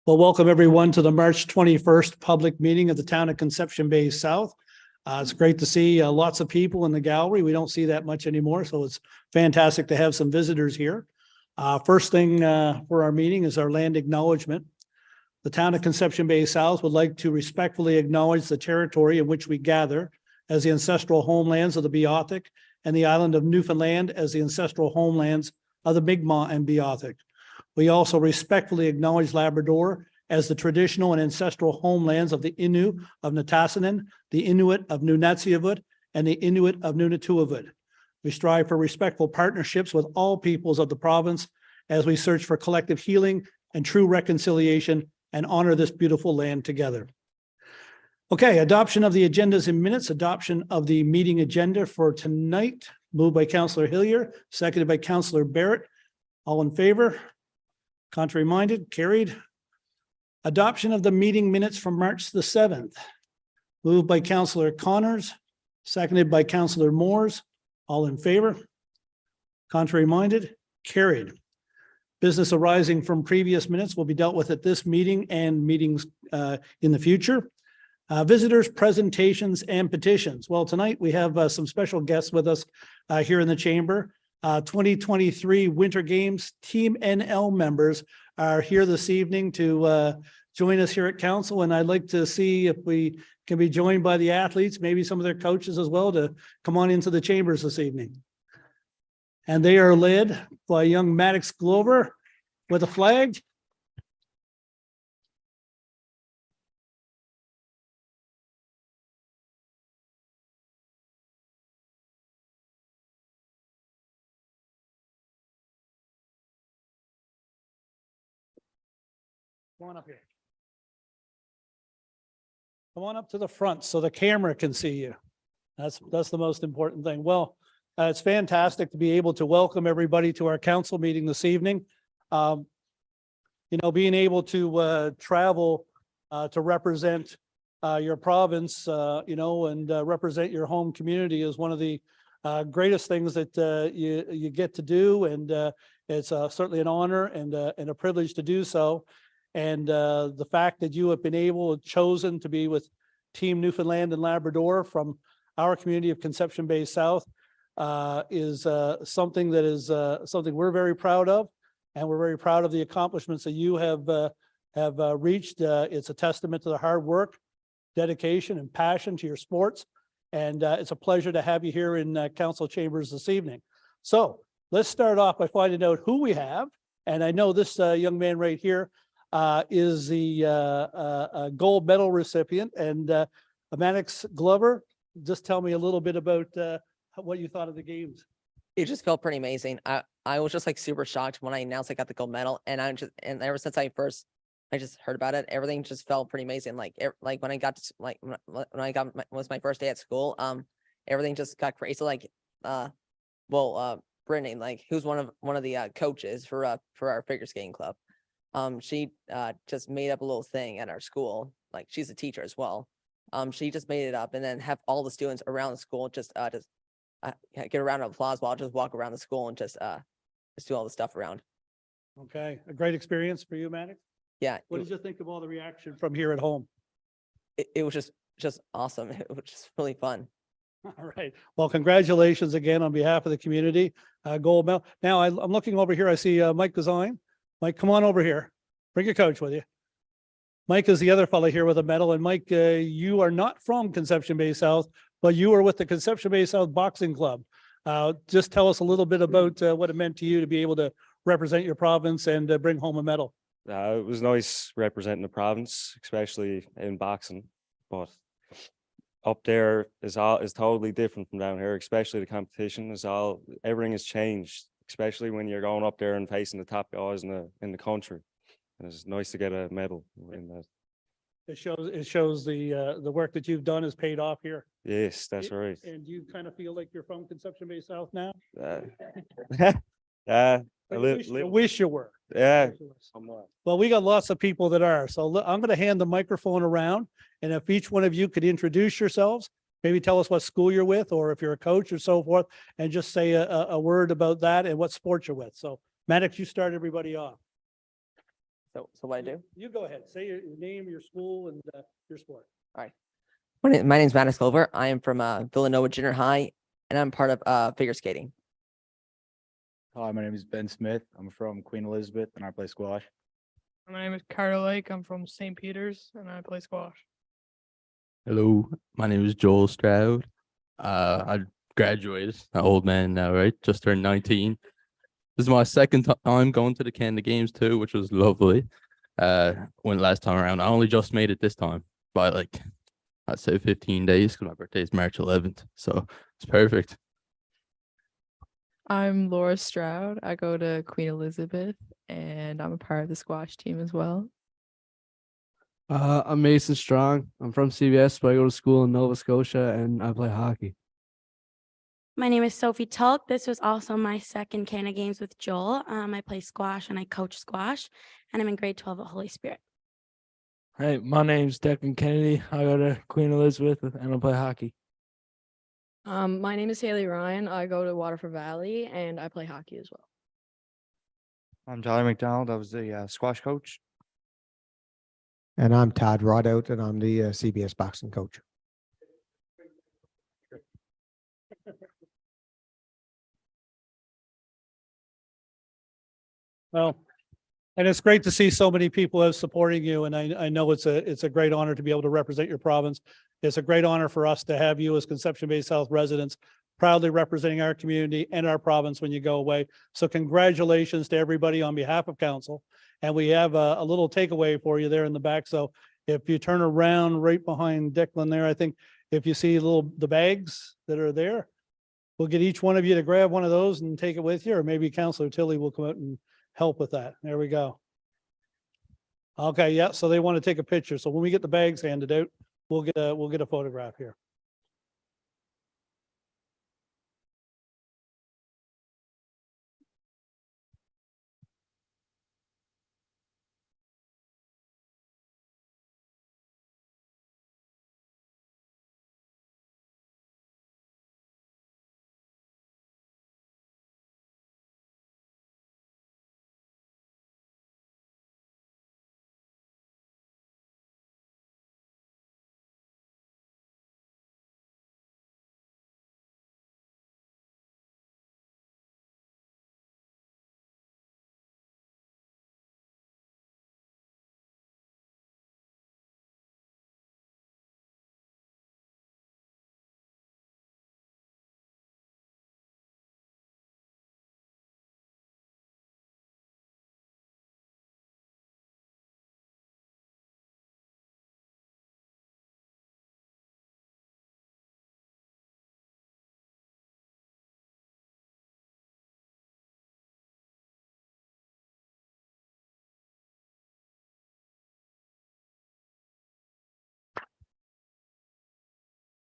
Well, welcome everyone to the March 21st public meeting of the town of Conception Bay South. It's great to see lots of people in the gallery. We don't see that much anymore, so it's fantastic to have some visitors here. First thing for our meeting is our land acknowledgement. The town of Conception Bay South would like to respectfully acknowledge the territory in which we gather as the ancestral homelands of the Beothuk and the island of Newfoundland as the ancestral homelands of the Mi'kmaq and Beothuk. We also respectfully acknowledge Labrador as the traditional and ancestral homelands of the Innu of Nitassinan, the Inuit of Nunatsiavut, and the Inuit of Nunatuavut. We strive for respectful partnerships with all peoples of the province as we search for collective healing and true reconciliation and honor this beautiful land together. Okay, adoption of the agendas and minutes, adoption of the meeting agenda for tonight, moved by Councillor Hillier, seconded by Councillor Barrett. All in favor? Contrary minded, carried. Adoption of the meeting minutes from March the 7th, moved by Councillor Connors, seconded by Councillor Moores. All in favor? Contrary minded, carried. Business arising from previous minutes will be dealt with at this meeting and meetings in the future. Visitors, presentations, and petitions. Well, tonight we have some special guests with us here in the chamber. 2023 Winter Games Team NL members are here this evening to join us here at council, and I'd like to see if we can be joined by the athletes, maybe some of their coaches as well, to come on into the chambers this evening. And they are led by young Maddox Glover with a flag. Come on up here. Come on up to the front so the camera can see you. That's the most important thing. Well, it's fantastic to be able to welcome everybody to our council meeting this evening. You know, being able to travel to represent your province, you know, and represent your home community is one of the greatest things that you get to do, and it's certainly an honor and a privilege to do so. And the fact that you have been chosen to be with Team Newfoundland and Labrador from our community of Conception Bay South is something that is something we're very proud of, and we're very proud of the accomplishments that you have reached. It's a testament to the hard work, dedication, and passion to your sports, and it's a pleasure to have you here in council chambers this evening. So let's start off by finding out who we have, and I know this young man right here is the gold medal recipient, and Maddox Glover, just tell me a little bit about what you thought of the games. It just felt pretty amazing. I was just like super shocked when I announced I got the gold medal, and ever since I just heard about it, everything just felt pretty amazing. Like when I got to, was my first day at school, everything just got crazy. Like Brittany, like who's one of the coaches for our figure skating club. She just made up a little thing at our school. Like she's a teacher as well. She just made it up, and then have all the students around the school just get a round of applause while I just walk around the school and just do all the stuff around. Okay, a great experience for you, Maddox. Yeah. What did you think of all the reaction from here at home? It was just awesome. It was just really fun. All right. Well, congratulations again on behalf of the community. Gold medal. Now I'm looking over here. I see Mike Design. Mike, come on over here. Bring your coach with you. Mike is the other fellow here with a medal. And Mike, you are not from Conception Bay South, but you are with the Conception Bay South Boxing Club. Just tell us a little bit about what it meant to you to be able to represent your province and bring home a medal. It was nice representing the province, especially in boxing, but up there is totally different from down here, especially the competition everything has changed, especially when you're going up there and facing the top guys in the country. And it's nice to get a medal in that. It shows the work that you've done has paid off here. Yes, that's right. And you kind of feel like you're from Conception Bay South now? I wish you were. Yeah. Well, we got lots of people that are. So I'm going to hand the microphone around, and if each one of you could introduce yourselves, maybe tell us what school you're with, or if you're a coach or so forth, and just say a word about that and what sport you're with. So Maddox, you start everybody off. So what I do? You go ahead. Say your name, your school, and your sport. My name's Mattis Clover. I am from Villanova Junior High, and I'm part of figure skating. Hi, my name is Ben Smith. I'm from Queen Elizabeth and I play squash. My name is Carter Lake. I'm from St. Peter's and I play squash. Hello, my name is Joel Stroud. I graduated, an old man now, right? Just turned 19. This is my second time going to the Canada Games too, which was lovely. Went last time around. I only just made it this time by like, I'd say 15 days because my birthday is March 11th. So it's perfect. I'm Laura Stroud. I go to Queen Elizabeth and I'm a part of the squash team as well. I'm Mason Strong. I'm from CBS, but I go to school in Nova Scotia and I play hockey. My name is Sophie Tulk. This was also my second Canada Games with Joel. I play squash and I coach squash, and I'm in grade 12 at Holy Spirit. Hey, my name's Declan Kennedy. I go to Queen Elizabeth and I play hockey. My name is Haley Ryan. I go to Waterford Valley and I play hockey as well. I'm Tyler McDonald. I was the squash coach. And I'm Todd Rodout, and I'm the CBS boxing coach. Well, and it's great to see so many people as supporting you. And I know it's a great honor to be able to represent your province. It's a great honor for us to have you as Conception Bay South residents proudly representing our community and our province when you go away. So congratulations to everybody on behalf of council. And we have a little takeaway for you there in the back. So if you turn around right behind Declan there, I think if you see the bags that are there, we'll get each one of you to grab one of those and take it with you, or maybe Councillor Tilley will come out and help with that. There we go. Okay, yeah, so they want to take a picture. So when we get the bags handed out, we'll get a photograph here.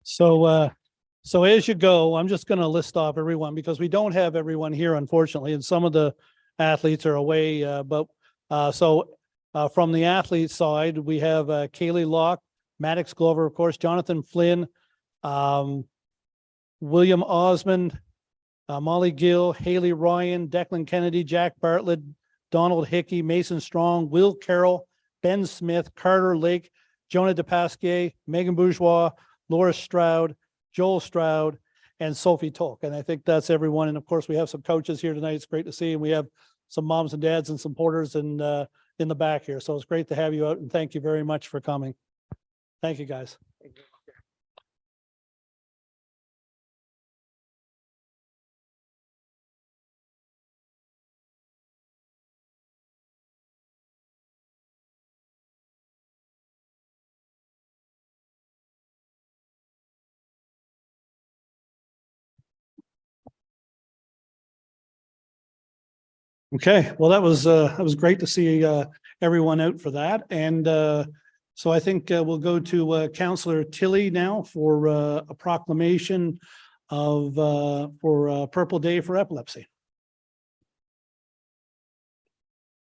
So as you go, I'm just going to list off everyone because we don't have everyone here, unfortunately, and some of the athletes are away. From the athlete side, we have Kaylee Locke, Maddox Glover, of course, Jonathan Flynn, William Osmond, Molly Gill, Haley Ryan, Declan Kennedy, Jack Bartlett, Donald Hickey, Mason Strong, Will Carroll, Ben Smith, Carter Lake, Jonah DePasquier, Megan Bourgeois, Laura Stroud, Joel Stroud, and Sophie Tolk. And I think that's everyone. And of course, we have some coaches here tonight. It's great to see. And we have some moms and dads and supporters in the back here. So it's great to have you out, and thank you very much for coming. Thank you, guys. Okay, well, that was great to see everyone out for that. And so I think we'll go to Councillor Tilley now for a proclamation of for Purple Day for Epilepsy.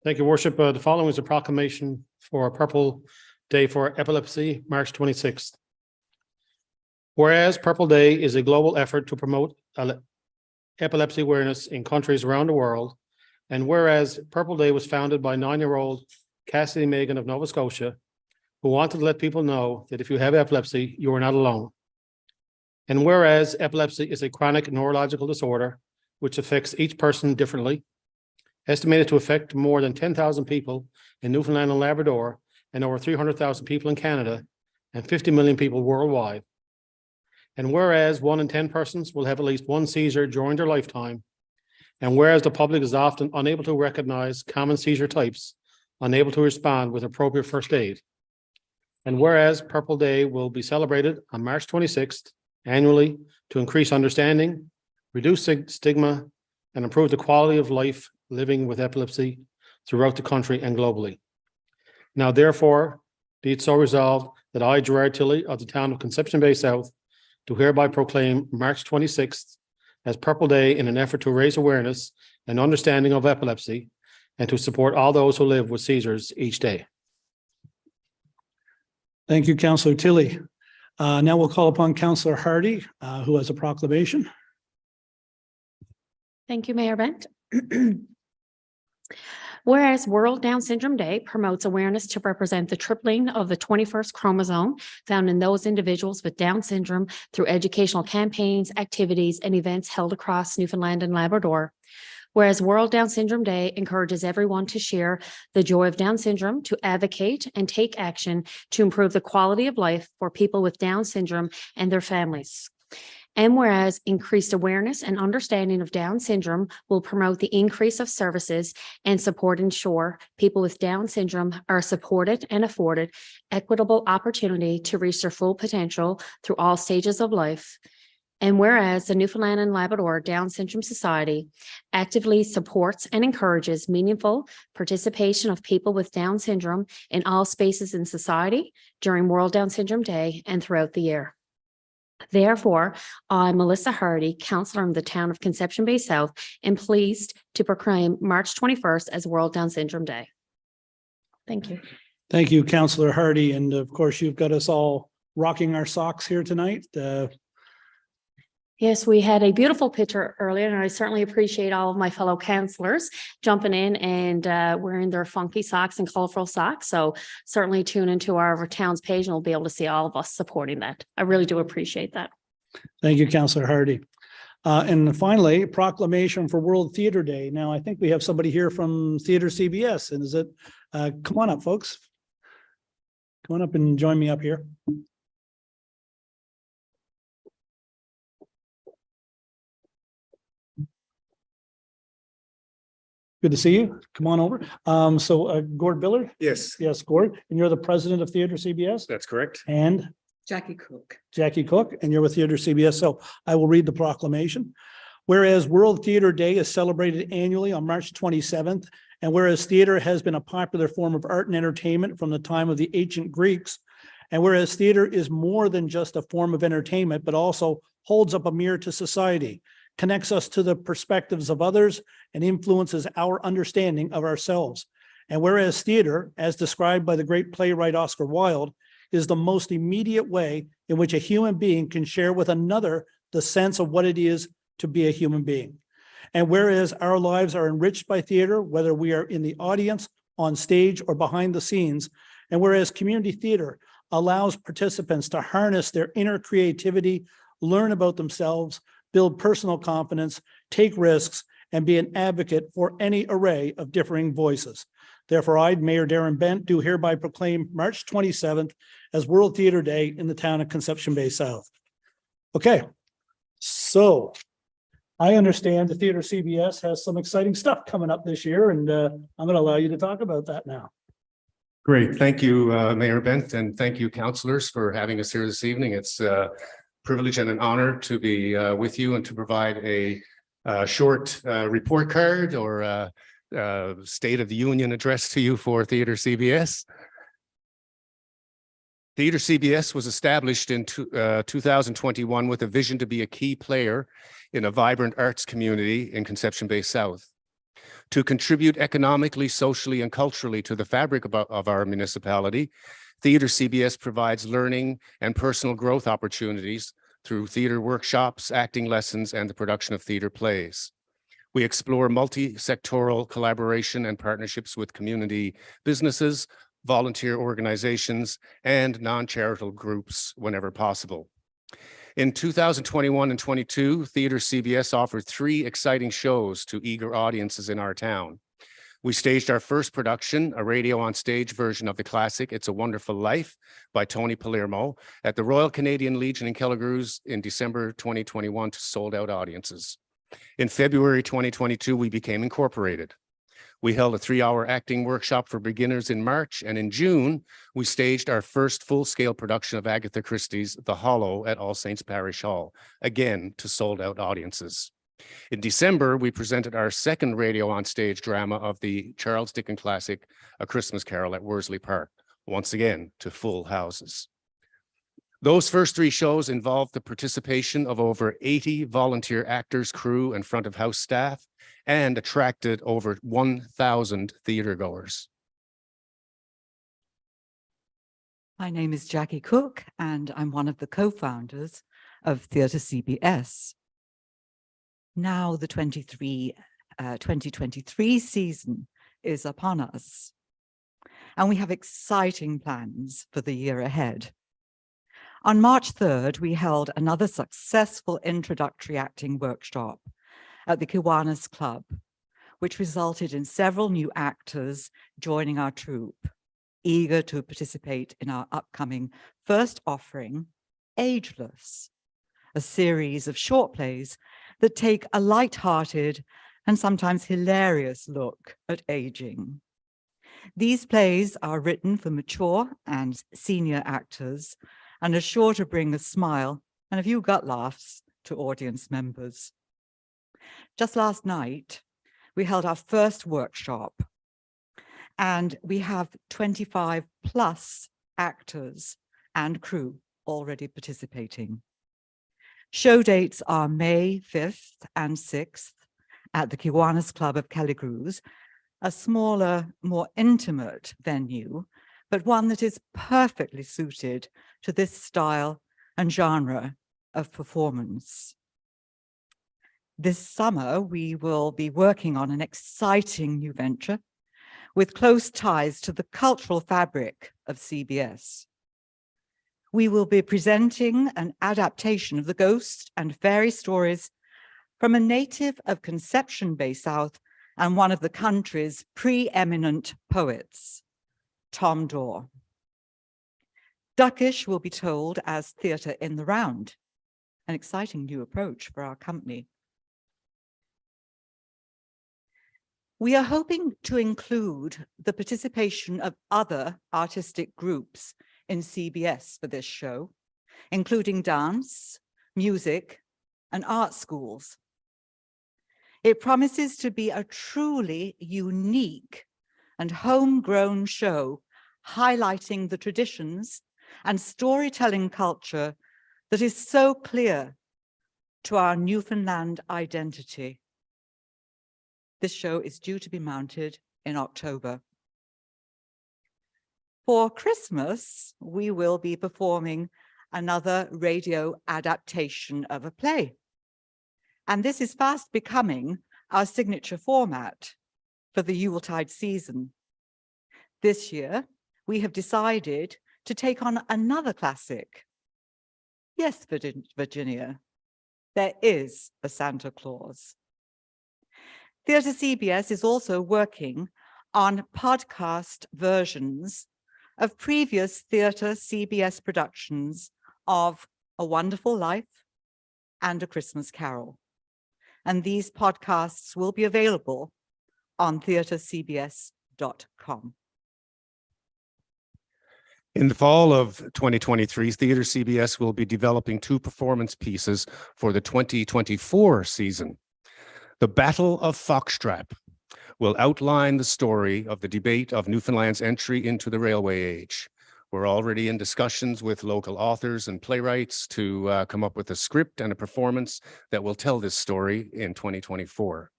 Thank you, Worship. The following is a proclamation for Purple Day for Epilepsy, March 26th. Whereas Purple Day is a global effort to promote epilepsy awareness in countries around the world, and whereas Purple Day was founded by 9-year-old Cassidy Megan of Nova Scotia, who wanted to let people know that if you have epilepsy, you are not alone. And whereas epilepsy is a chronic neurological disorder which affects each person differently, estimated to affect more than 10,000 people in Newfoundland and Labrador and over 300,000 people in Canada and 50 million people worldwide. And whereas 1 in 10 persons will have at least one seizure during their lifetime, and whereas the public is often unable to recognize common seizure types, unable to respond with appropriate first aid. And whereas Purple Day will be celebrated on March 26th annually to increase understanding, reduce stigma, and improve the quality of life living with epilepsy throughout the country and globally. Now therefore, be it so resolved that I, Gerard Tilley of the town of Conception Bay South, do hereby proclaim March 26th as Purple Day in an effort to raise awareness and understanding of epilepsy and to support all those who live with seizures each day. Thank you, Councillor Tilley. Now we'll call upon Councillor Hardy, who has a proclamation. Thank you, Mayor Bent. Whereas World Down Syndrome Day promotes awareness to represent the tripling of the 21st chromosome found in those individuals with Down syndrome through educational campaigns, activities, and events held across Newfoundland and Labrador. Whereas World Down Syndrome Day encourages everyone to share the joy of Down syndrome, to advocate and take action to improve the quality of life for people with Down syndrome and their families. And whereas increased awareness and understanding of Down syndrome will promote the increase of services and support ensure people with Down syndrome are supported and afforded equitable opportunity to reach their full potential through all stages of life. And whereas the Newfoundland and Labrador Down Syndrome Society actively supports and encourages meaningful participation of people with Down syndrome in all spaces in society during World Down Syndrome Day and throughout the year. Therefore, I, Melissa Hardy, councillor in the town of Conception Bay South, am pleased to proclaim March 21st as World Down Syndrome Day. Thank you. Thank you, Councillor Hardy. And of course, you've got us all rocking our socks here tonight. Yes, we had a beautiful picture earlier, and I certainly appreciate all of my fellow councillors jumping in and wearing their funky socks and colorful socks. So certainly tune into our town's page and we'll be able to see all of us supporting that. I really do appreciate that. Thank you, Councillor Hardy. And finally, proclamation for World Theatre Day. Now, I think we have somebody here from Theatre CBS. And is it, come on up, folks. Come on up and join me up here. Good to see you. Come on over. Gord Billard? Yes, Yes, Gord. And you're the president of Theatre CBS? that's correct. And Jackie Cook. Jackie Cook, and you're with Theatre CBS. So I will read the proclamation. Whereas World Theatre Day is celebrated annually on March 27th, and whereas theatre has been a popular form of art and entertainment from the time of the ancient Greeks, and whereas theatre is more than just a form of entertainment, but also holds up a mirror to society, connects us to the perspectives of others, and influences our understanding of ourselves. And whereas theater, as described by the great playwright Oscar Wilde, is the most immediate way in which a human being can share with another the sense of what it is to be a human being. And whereas our lives are enriched by theater, whether we are in the audience, on stage, or behind the scenes, and whereas community theater allows participants to harness their inner creativity, learn about themselves, build personal confidence, take risks, and be an advocate for any array of differing voices. Therefore, I, Mayor Darren Bent, do hereby proclaim March 27th as World Theatre Day in the town of Conception Bay South. Okay, so I understand the Theatre CBS has some exciting stuff coming up this year, and I'm going to allow you to talk about that now. Great. Thank you, Mayor Bent, and thank you, councillors, for having us here this evening. It's a privilege and an honor to be with you and to provide a short report card or State of the Union address to you for Theatre CBS. Theatre CBS was established in 2021 with a vision to be a key player in a vibrant arts community in Conception Bay South, to contribute economically, socially, and culturally to the fabric of our municipality. Theatre CBS provides learning and personal growth opportunities through theatre workshops, acting lessons, and the production of theatre plays. We explore multi-sectoral collaboration and partnerships with community businesses, volunteer organizations, and non-charitable groups whenever possible. In 2021 and 22, Theatre CBS offered 3 exciting shows to eager audiences in our town. We staged our first production, a radio on stage version of the classic It's a Wonderful Life by Tony Palermo at the Royal Canadian Legion in Kelligrews in December 2021 to sold out audiences. In February 2022, we became incorporated. We held a 3-hour acting workshop for beginners in March, and in June, we staged our first full-scale production of Agatha Christie's The Hollow at All Saints Parish Hall, again to sold-out audiences. In December, we presented our second radio on stage drama of the Charles Dickens classic, A Christmas Carol at Worsley Park, once again to full houses. Those first 3 shows involved the participation of over 80 volunteer actors, crew, and front of house staff, and attracted over 1,000 theater goers. My name is Jackie Cook, and I'm one of the co-founders of Theatre CBS. Now the 2023 season is upon us, and we have exciting plans for the year ahead. On March 3rd, we held another successful introductory acting workshop at the Kiwanis Club, which resulted in several new actors joining our troupe, eager to participate in our upcoming first offering, Ageless, a series of short plays that take a light-hearted and sometimes hilarious look at aging. These plays are written for mature and senior actors and are sure to bring a smile and a few gut laughs to audience members. Just last night, we held our first workshop, and we have 25 plus actors and crew already participating. Show dates are May 5th and 6th at the Kiwanis Club of Kelligrews, a smaller, more intimate venue, but one that is perfectly suited to this style and genre of performance. This summer, we will be working on an exciting new venture with close ties to the cultural fabric of CBS. We will be presenting an adaptation of the ghost and fairy stories from a native of Conception Bay South and one of the country's preeminent poets, Tom Dorr. Duckish will be told as Theatre in the Round, an exciting new approach for our company. We are hoping to include the participation of other artistic groups in CBS for this show, including dance, music, and art schools. It promises to be a truly unique and homegrown show, highlighting the traditions and storytelling culture that is so clear to our Newfoundland identity. This show is due to be mounted in October. For Christmas, we will be performing another radio adaptation of a play. And this is fast becoming our signature format for the Yuletide season. This year, we have decided to take on another classic. Yes, Virginia, there is a Santa Claus. Theatre CBS is also working on podcast versions of previous Theatre CBS productions of A Wonderful Life and A Christmas Carol. And these podcasts will be available on theatrecbs.com. In the fall of 2023, Theatre CBS will be developing 2 performance pieces for the 2024 season. The Battle of Foxtrap will outline the story of the debate of Newfoundland's entry into the railway age. We're already in discussions with local authors and playwrights to come up with a script and a performance that will tell this story in 2024.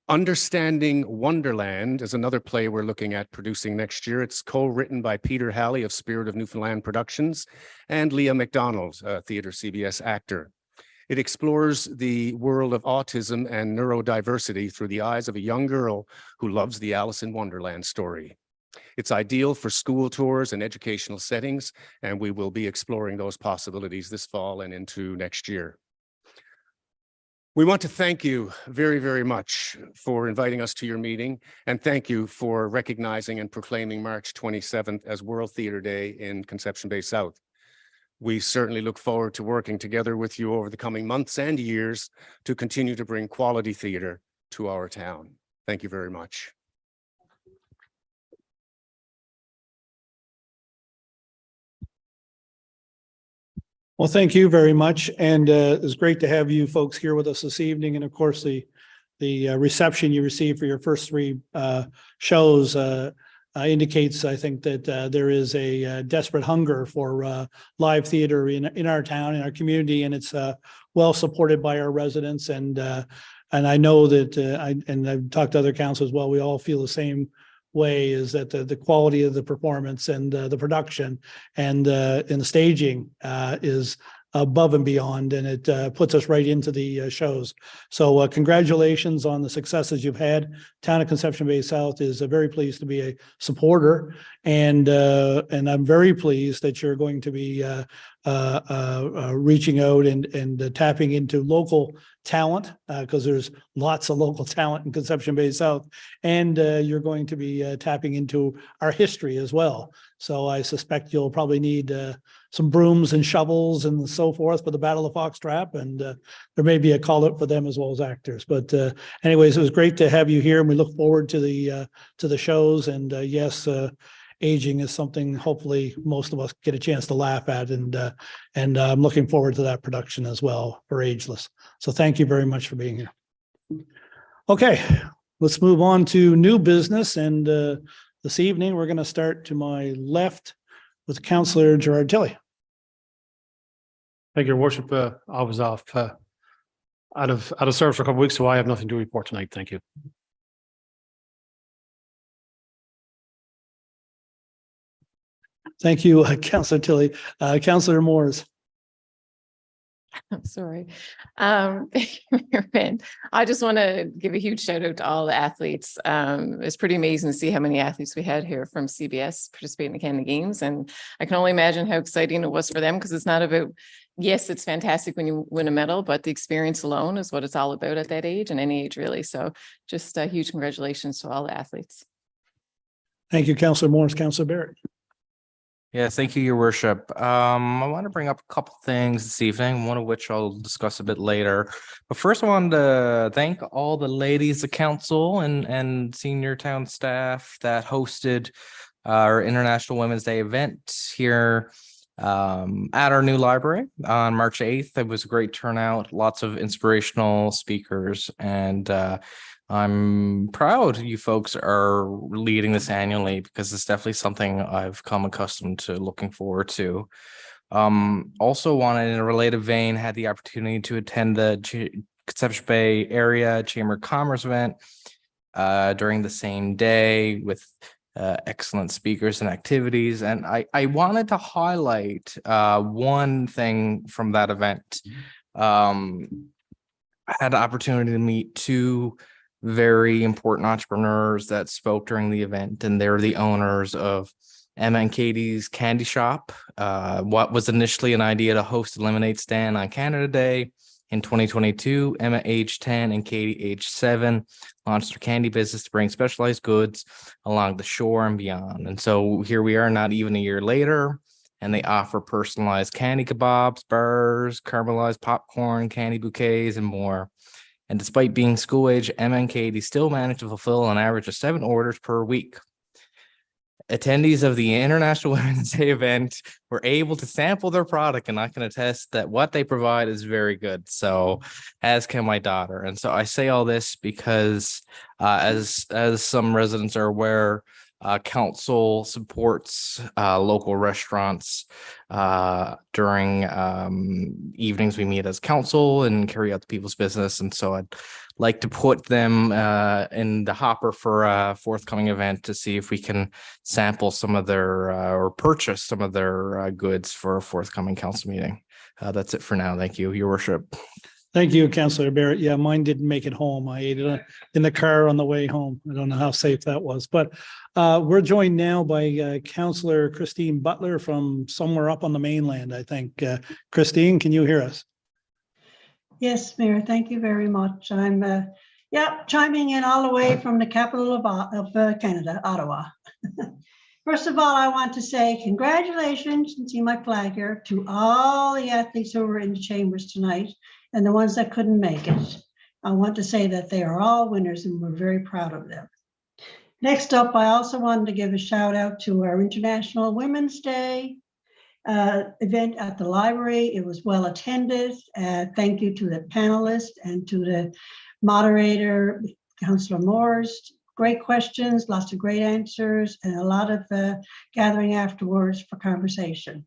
Understanding Wonderland is another play we're looking at producing next year. It's co-written by Peter Halley of Spirit of Newfoundland Productions and Leah McDonald, a Theatre CBS actor. It explores the world of autism and neurodiversity through the eyes of a young girl who loves the Alice in Wonderland story. It's ideal for school tours and educational settings, and we will be exploring those possibilities this fall and into next year. We want to thank you very, very much for inviting us to your meeting, and thank you for recognizing and proclaiming March 27th as World Theatre Day in Conception Bay South. We certainly look forward to working together with you over the coming months and years to continue to bring quality theatre to our town. Thank you very much. Well, thank you very much. And it's great to have you folks here with us this evening. And of course, the reception you received for your first three shows indicates, I think, that there is a desperate hunger for live theater in our town, in our community, and it's well supported by our residents. And I know that, and I've talked to other councils as well, we all feel the same way, is that the quality of the performance and the production and the staging is above and beyond, and it puts us right into the shows. So congratulations on the successes you've had. Town of Conception Bay South is very pleased to be a supporter, and I'm very pleased that you're going to be reaching out and tapping into local talent, because there's lots of local talent in Conception Bay South, and you're going to be tapping into our history as well. So I suspect you'll probably need some brooms and shovels and so forth for the Battle of Fox Trap, and there may be a call out for them as well as actors. But anyways, it was great to have you here, and we look forward to the shows. And yes, aging is something hopefully most of us get a chance to laugh at, and I'm looking forward to that production as well for Ageless. So thank you very much for being here. Okay, let's move on to new business. And this evening, we're going to start to my left with Councillor Gerard Tilley. Thank you, Your Worship. I was off out of service for a couple of weeks, so I have nothing to report tonight. Thank you. Thank you, Councillor Tilley. Councillor Moores. I'm sorry. Ben, I just want to give a huge shout out to all the athletes. It's pretty amazing to see how many athletes we had here from CBS participating in the Canada Games. And I can only imagine how exciting it was for them, because it's not about, yes, it's fantastic when you win a medal, but the experience alone is what it's all about at that age, and any age really. So just a huge congratulations to all the athletes. Thank you, Councillor Moores. Councillor Barrett. Yeah, thank you, Your Worship. I want to bring up a couple things this evening, one of which I'll discuss a bit later. But first, I wanted to thank all the ladies of council and senior town staff that hosted our International Women's Day event here at our new library on March 8th. It was a great turnout, lots of inspirational speakers, and I'm proud you folks are leading this annually, because it's definitely something I've come accustomed to looking forward to. Also wanted, in a related vein, had the opportunity to attend the Conception Bay Area Chamber of Commerce event during the same day with excellent speakers and activities. And I wanted to highlight one thing from that event. I had the opportunity to meet two very important entrepreneurs that spoke during the event, and they're the owners of Emma and Katie's Candy Shop. What was initially an idea to host a lemonade stand on Canada Day in 2022, Emma, age 10, and Katie, age 7, launched their candy business to bring specialized goods along the shore and beyond. And so here we are, not even a year later, and they offer personalized candy kebabs, bars, caramelized popcorn, candy bouquets, and more. And despite being school age, Emma and Katie still manage to fulfill an average of 7 orders per week. Attendees of the International Women's Day event were able to sample their product, and I can attest that what they provide is very good. So, as can my daughter. And so I say all this because, as some residents are aware, council supports local restaurants during evenings we meet as council and carry out the people's business. And so I'd like to put them in the hopper for a forthcoming event to see if we can sample some of their or purchase some of their goods for a forthcoming council meeting. That's it for now. Thank you, Your Worship. Thank you, Councillor Barrett. Yeah, mine didn't make it home. I ate it in the car on the way home. I don't know how safe that was, but we're joined now by Councillor Christine Butler from somewhere up on the mainland, I think. Christine, can you hear us? Yes, Mayor, thank you very much. I'm chiming in all the way from the capital of Canada, Ottawa. First of all, I want to say congratulations, and see my flag here, to all the athletes who were in the chambers tonight and the ones that couldn't make it. I want to say that they are all winners and we're very proud of them. Next up, I also wanted to give a shout out to our International Women's Day event at the library. It was well attended. Thank you to the panelists and to the moderator, Councillor Moores. Great questions, lots of great answers, and a lot of gathering afterwards for conversation.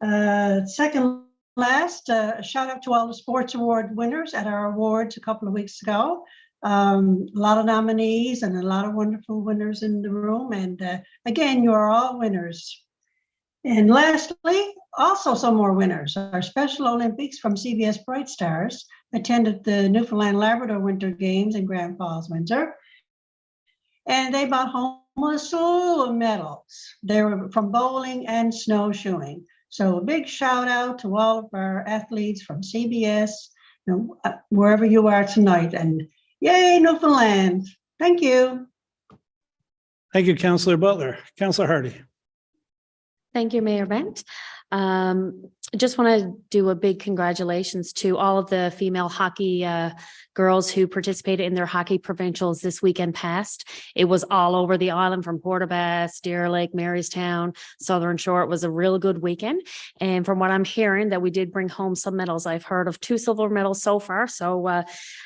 Second last, a shout out to all the sports award winners at our awards a couple of weeks ago. A lot of nominees and a lot of wonderful winners in the room. And again, you are all winners. And lastly, also some more winners. Our Special Olympics from CBS Bright Stars attended the Newfoundland Labrador Winter Games in Grand Falls, Windsor. And they brought home a slew of medals. They were from bowling and snowshoeing. So a big shout out to all of our athletes from CBS, wherever you are tonight. And yay, Newfoundland. Thank you. Thank you, Councillor Butler. Councillor Hardy. Thank you, Mayor Bent. Just want to do a big congratulations to all of the female hockey girls who participated in their hockey provincials this weekend past. It was all over the island from Port aux Basques, Deer Lake, Marystown, Southern Shore. It was a real good weekend. And from what I'm hearing, that we did bring home some medals. I've heard of 2 silver medals so far. So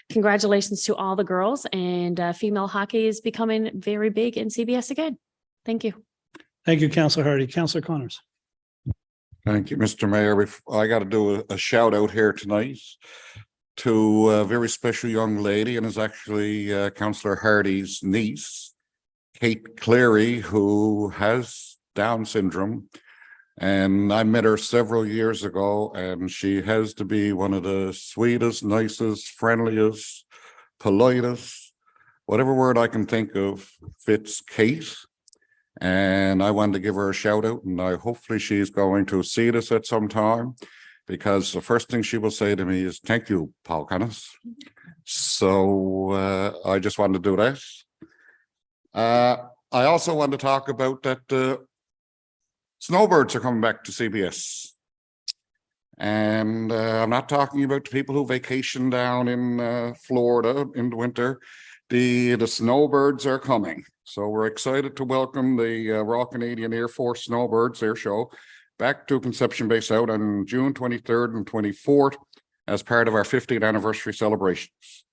congratulations to all the girls, and female hockey is becoming very big in CBS again. Thank you. Thank you, Councillor Hardy. Councillor Connors. Thank you, Mr. Mayor. I got to do a shout out here tonight to a very special young lady, and is actually Councillor Hardy's niece, Kate Cleary, who has Down syndrome. And I met her several years ago, and she has to be one of the sweetest, nicest, friendliest, politest, whatever word I can think of fits Kate. And I wanted to give her a shout out, and hopefully she's going to see this at some time, because the first thing she will say to me is, thank you, Paul Connors. So I just wanted to do that. I also want to talk about that snowbirds are coming back to CBS. And I'm not talking about the people who vacation down in Florida in the winter. The snowbirds are coming. So we're excited to welcome the Royal Canadian Air Force Snowbirds Air Show back to Conception Bay South on June 23rd and 24th as part of our 50th anniversary celebrations.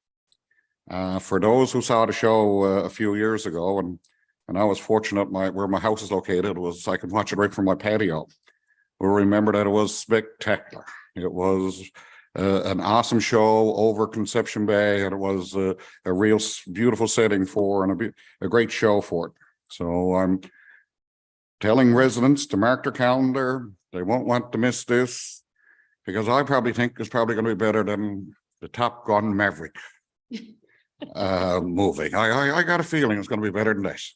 For those who saw the show a few years ago, and I was fortunate where my house is located, was I could watch it right from my patio. We'll remember that it was spectacular. It was an awesome show over Conception Bay, and it was a real beautiful setting for, and a great show for it. So I'm telling residents to mark their calendar. They won't want to miss this, because I probably think it's probably going to be better than the Top Gun Maverick movie. I got a feeling it's going to be better than this.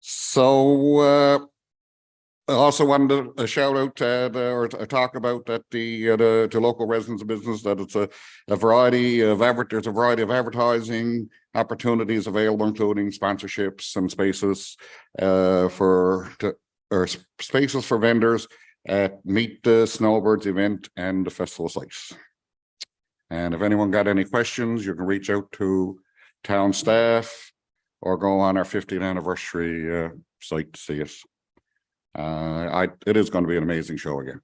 So I also wanted to shout out or talk about that to local residents of business, that it's a variety of there's a variety of advertising opportunities available, including sponsorships and spaces spaces for vendors at Meet the Snowbirds event and the festival sites. And if anyone got any questions, you can reach out to town staff or go on our 50th anniversary site to see us. It is going to be an amazing show again.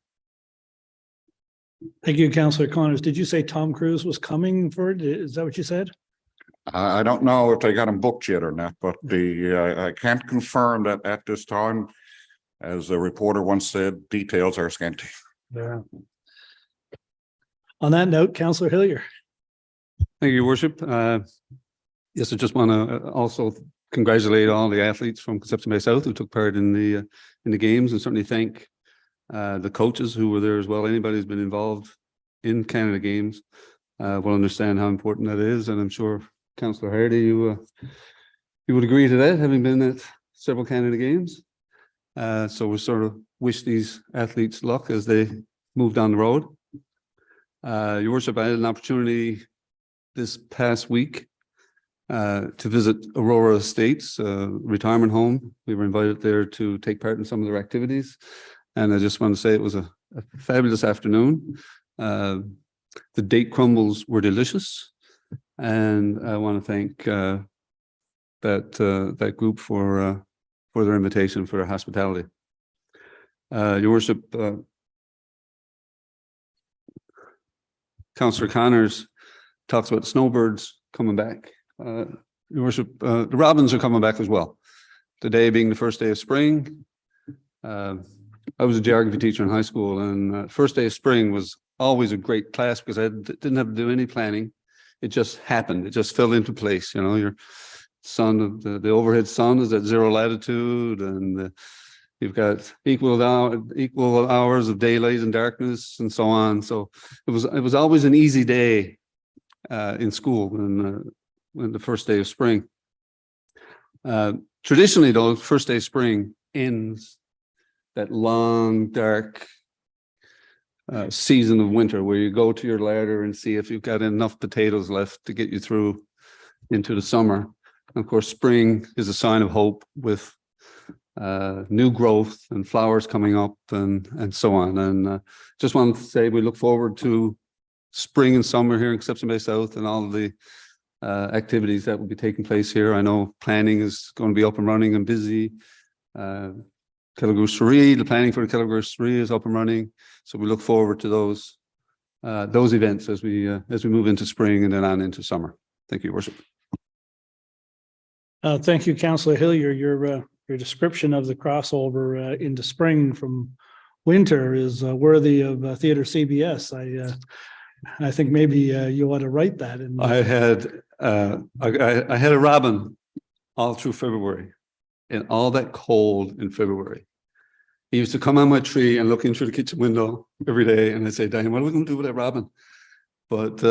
Thank you, Councillor Connors. Did you say Tom Cruise was coming for it? Is that what you said? I don't know if they got him booked yet or not, but I can't confirm that at this time. As a reporter once said, details are scanty. Yeah. On that note, Councillor Hillier. Thank you, Your Worship. Yes, I just want to also congratulate all the athletes from Conception Bay South who took part in the games, and certainly thank the coaches who were there as well. Anybody who's been involved in Canada Games will understand how important that is. And I'm sure Councillor Hardy, you would agree to that, having been at several Canada Games. So we sort of wish these athletes luck as they move down the road. Your Worship, I had an opportunity this past week to visit Aurora Estates retirement home. We were invited there to take part in some of their activities. And I just want to say it was a fabulous afternoon. The date crumbles were delicious. And I want to thank that group for their invitation, for their hospitality. Your Worship, Councillor Connors talks about snowbirds coming back. Your Worship, the robins are coming back as well. Today being the first day of spring. I was a geography teacher in high school, and first day of spring was always a great class because I didn't have to do any planning. It just happened. It just fell into place. You know, your sun, the overhead sun is at 0 latitude, and you've got equal hours of daylight and darkness, and so on. So it was always an easy day in school when the first day of spring. Traditionally, though, first day of spring ends that long, dark season of winter where you go to your larder and see if you've got enough potatoes left to get you through into the summer. And of course, spring is a sign of hope with new growth and flowers coming up and so on. And just wanted to say we look forward to spring and summer here in Conception Bay South and all of the activities that will be taking place here. I know planning is going to be up and running and busy. Killigrew-Surrey, the planning for the Killigrew-Surrey is up and running. So we look forward to those events as we move into spring and then on into summer. Thank you, Worship. Thank you, Councillor Hillier. Your description of the crossover into spring from winter is worthy of Theatre CBS. I think maybe you ought to write that. I had a robin all through February, and all that cold in February. He used to come on my tree and look in through the kitchen window every day, and I'd say, "Diane, what are we going to do with that robin?" But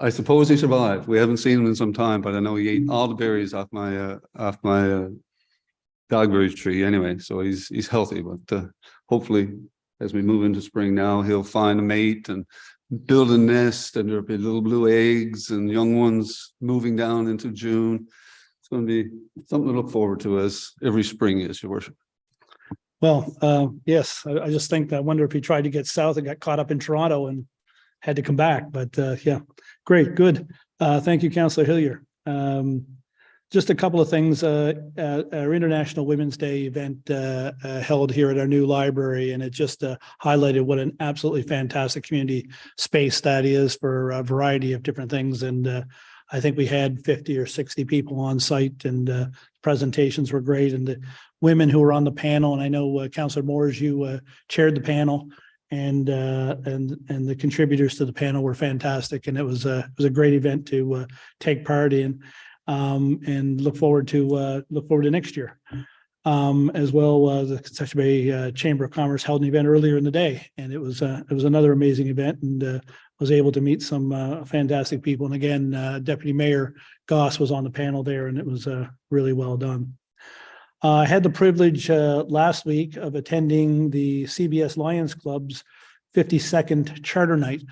I suppose he survived. We haven't seen him in some time, but I know he ate all the berries off my dogberry tree anyway. So he's healthy. But hopefully, as we move into spring now, he'll find a mate and build a nest, and there'll be little blue eggs and young ones moving down into June. It's going to be something to look forward to, as every spring is, Your Worship. Well, yes, I just think I wonder if he tried to get south and got caught up in Toronto and had to come back. But yeah, great, good. Thank you, Councillor Hillier. Just a couple of things. Our International Women's Day event held here at our new library, and it just highlighted what an absolutely fantastic community space that is for a variety of different things. And I think we had 50 or 60 people on site, and presentations were great. And the women who were on the panel, and I know Councillor Moores, you chaired the panel, and the contributors to the panel were fantastic, and it was a great event to take part in. And look forward to next year. As well, the Conception Bay Chamber of Commerce held an event earlier in the day, and it was another amazing event, and was able to meet some fantastic people. And again, Deputy Mayor Goss was on the panel there, and it was really well done. I had the privilege last week of attending the CBS Lions Club's 52nd Charter Night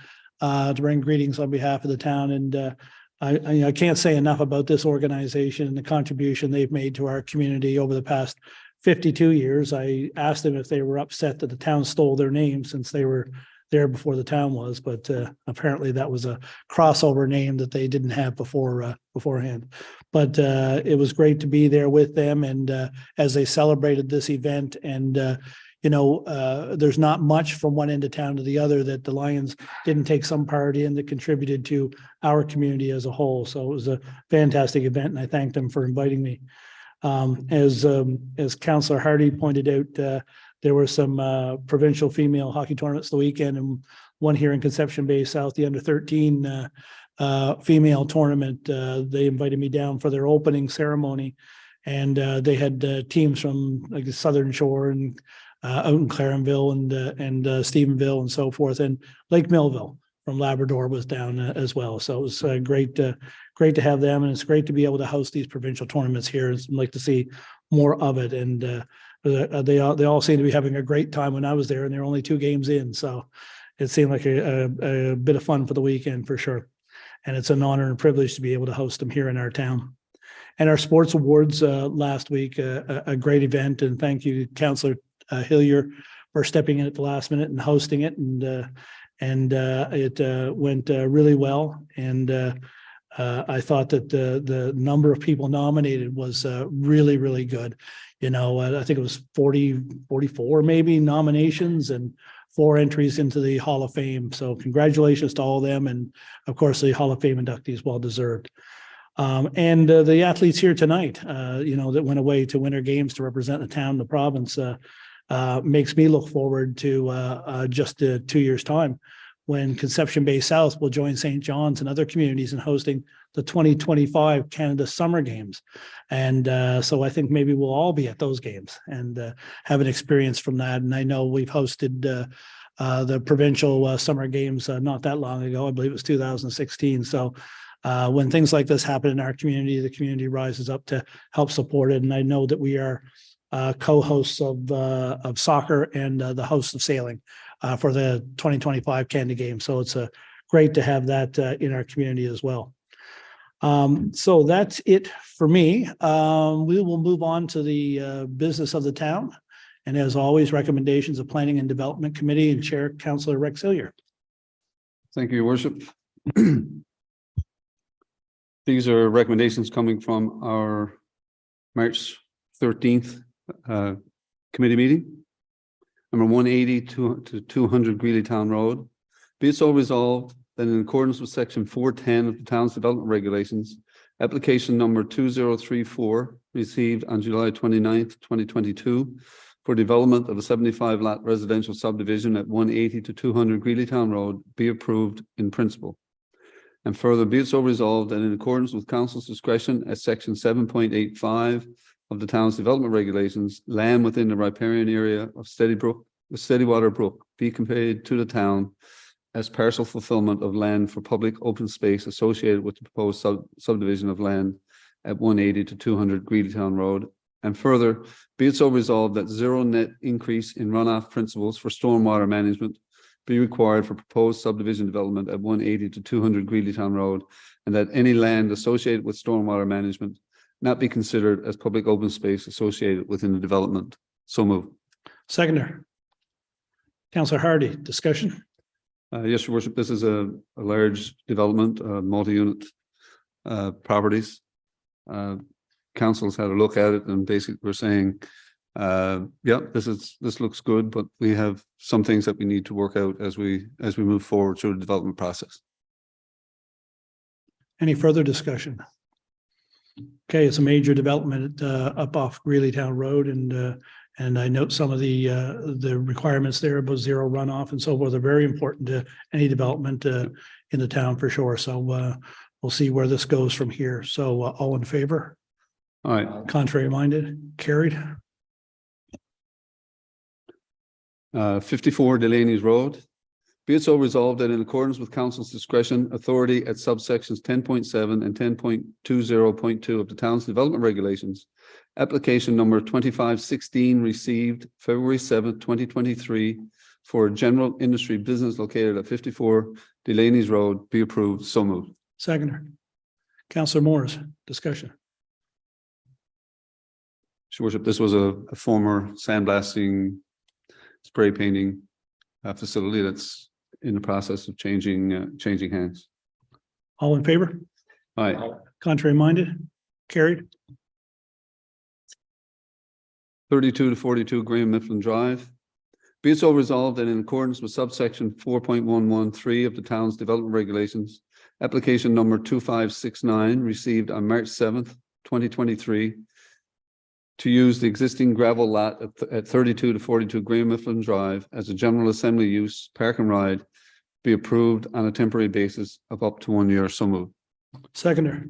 to bring greetings on behalf of the town. And I can't say enough about this organization and the contribution they've made to our community over the past 52 years. I asked them if they were upset that the town stole their name, since they were there before the town was, but apparently that was a crossover name that they didn't have beforehand. But it was great to be there with them, and as they celebrated this event. And there's not much from one end of town to the other that the Lions didn't take some part in, that contributed to our community as a whole. So it was a fantastic event, and I thanked them for inviting me. As Councillor Hardy pointed out, there were some provincial female hockey tournaments the weekend, and one here in Conception Bay South, the under-13 female tournament. They invited me down for their opening ceremony, and they had teams from like the Southern Shore and out in Clarenville and Stephenville and so forth, and Lake Millville. Labrador was down as well. So it was great to have them, and it's great to be able to host these provincial tournaments here. I'd like to see more of it, and they all seem to be having a great time when I was there, and they're only 2 games in, so it seemed like a bit of fun for the weekend for sure. And it's an honor and privilege to be able to host them here in our town. And our sports awards last week, a great event, and thank you, Councillor Hillier, for stepping in at the last minute and hosting it, and it went really well. And I thought that the number of people nominated was really, really good. You know, I think it was 44 maybe nominations and 4 entries into the Hall of Fame. So congratulations to all of them. And of course, the Hall of Fame inductees, well deserved. And the athletes here tonight, you know, that went away to Winter Games to represent the town, the province, makes me look forward to just 2 years' time, when Conception Bay South will join St. John's and other communities in hosting the 2025 Canada Summer Games. And so I think maybe we'll all be at those games and have an experience from that. And I know we've hosted the provincial Summer Games not that long ago. I believe it was 2016. So when things like this happen in our community, the community rises up to help support it. And I know that we are co-hosts of soccer and the hosts of sailing for the 2025 Canada Games. So it's great to have that in our community as well. So that's it for me. We will move on to the business of the town. And as always, recommendations of Planning and Development Committee and Chair Councillor Rex Hillier. Thank you, Your Worship. These are recommendations coming from our March 13th committee meeting. Number 180 to 200 Greeley Town Road. Be it so resolved that in accordance with section 410 of the town's development regulations, application number 2034 received on July 29th, 2022 for development of a 75 lot residential subdivision at 180 to 200 Greeley Town Road be approved in principle. And further, be it so resolved that in accordance with council's discretion at section 7.85 of the town's development regulations, land within the riparian area of Steadywater Brook be conveyed to the town as partial fulfillment of land for public open space associated with the proposed subdivision of land at 180 to 200 Greeley Town Road. And further, be it so resolved that 0 net increase in runoff principles for stormwater management be required for proposed subdivision development at 180 to 200 Greeley Town Road, and that any land associated with stormwater management not be considered as public open space associated within the development. So move. Seconder. Councillor Hardy, discussion? Yes, Your Worship, this is a large development, multi-unit properties. Council's had a look at it, and basically we're saying, yeah, this looks good, but we have some things that we need to work out as we move forward through the development process. Any further discussion? Okay, it's a major development up off Greeley Town Road, and I note some of the requirements there about 0 runoff and so forth are very important to any development in the town for sure. So we'll see where this goes from here. So all in favor? All right. Contrary minded? Carried. 54 Delaney's Road. Be it so resolved that in accordance with council's discretion, authority at subsections 10.7 and 10.20.2 of the town's development regulations, application number 2516 received February 7th, 2023 for a general industry business located at 54 Delaney's Road be approved. So moved. Seconder. Councillor Morris, discussion. Your Worship, this was a former sandblasting, spray painting facility that's in the process of changing hands. All in favor? All right. Contrary minded? Carried. 32 to 42 Graham Mifflin Drive. Be it so resolved that in accordance with subsection 4.113 of the town's development regulations, application number 2569 received on March 7th, 2023 to use the existing gravel lot at 32 to 42 Graham Mifflin Drive as a general assembly use park and ride be approved on a temporary basis of up to 1 year. So moved. Seconder.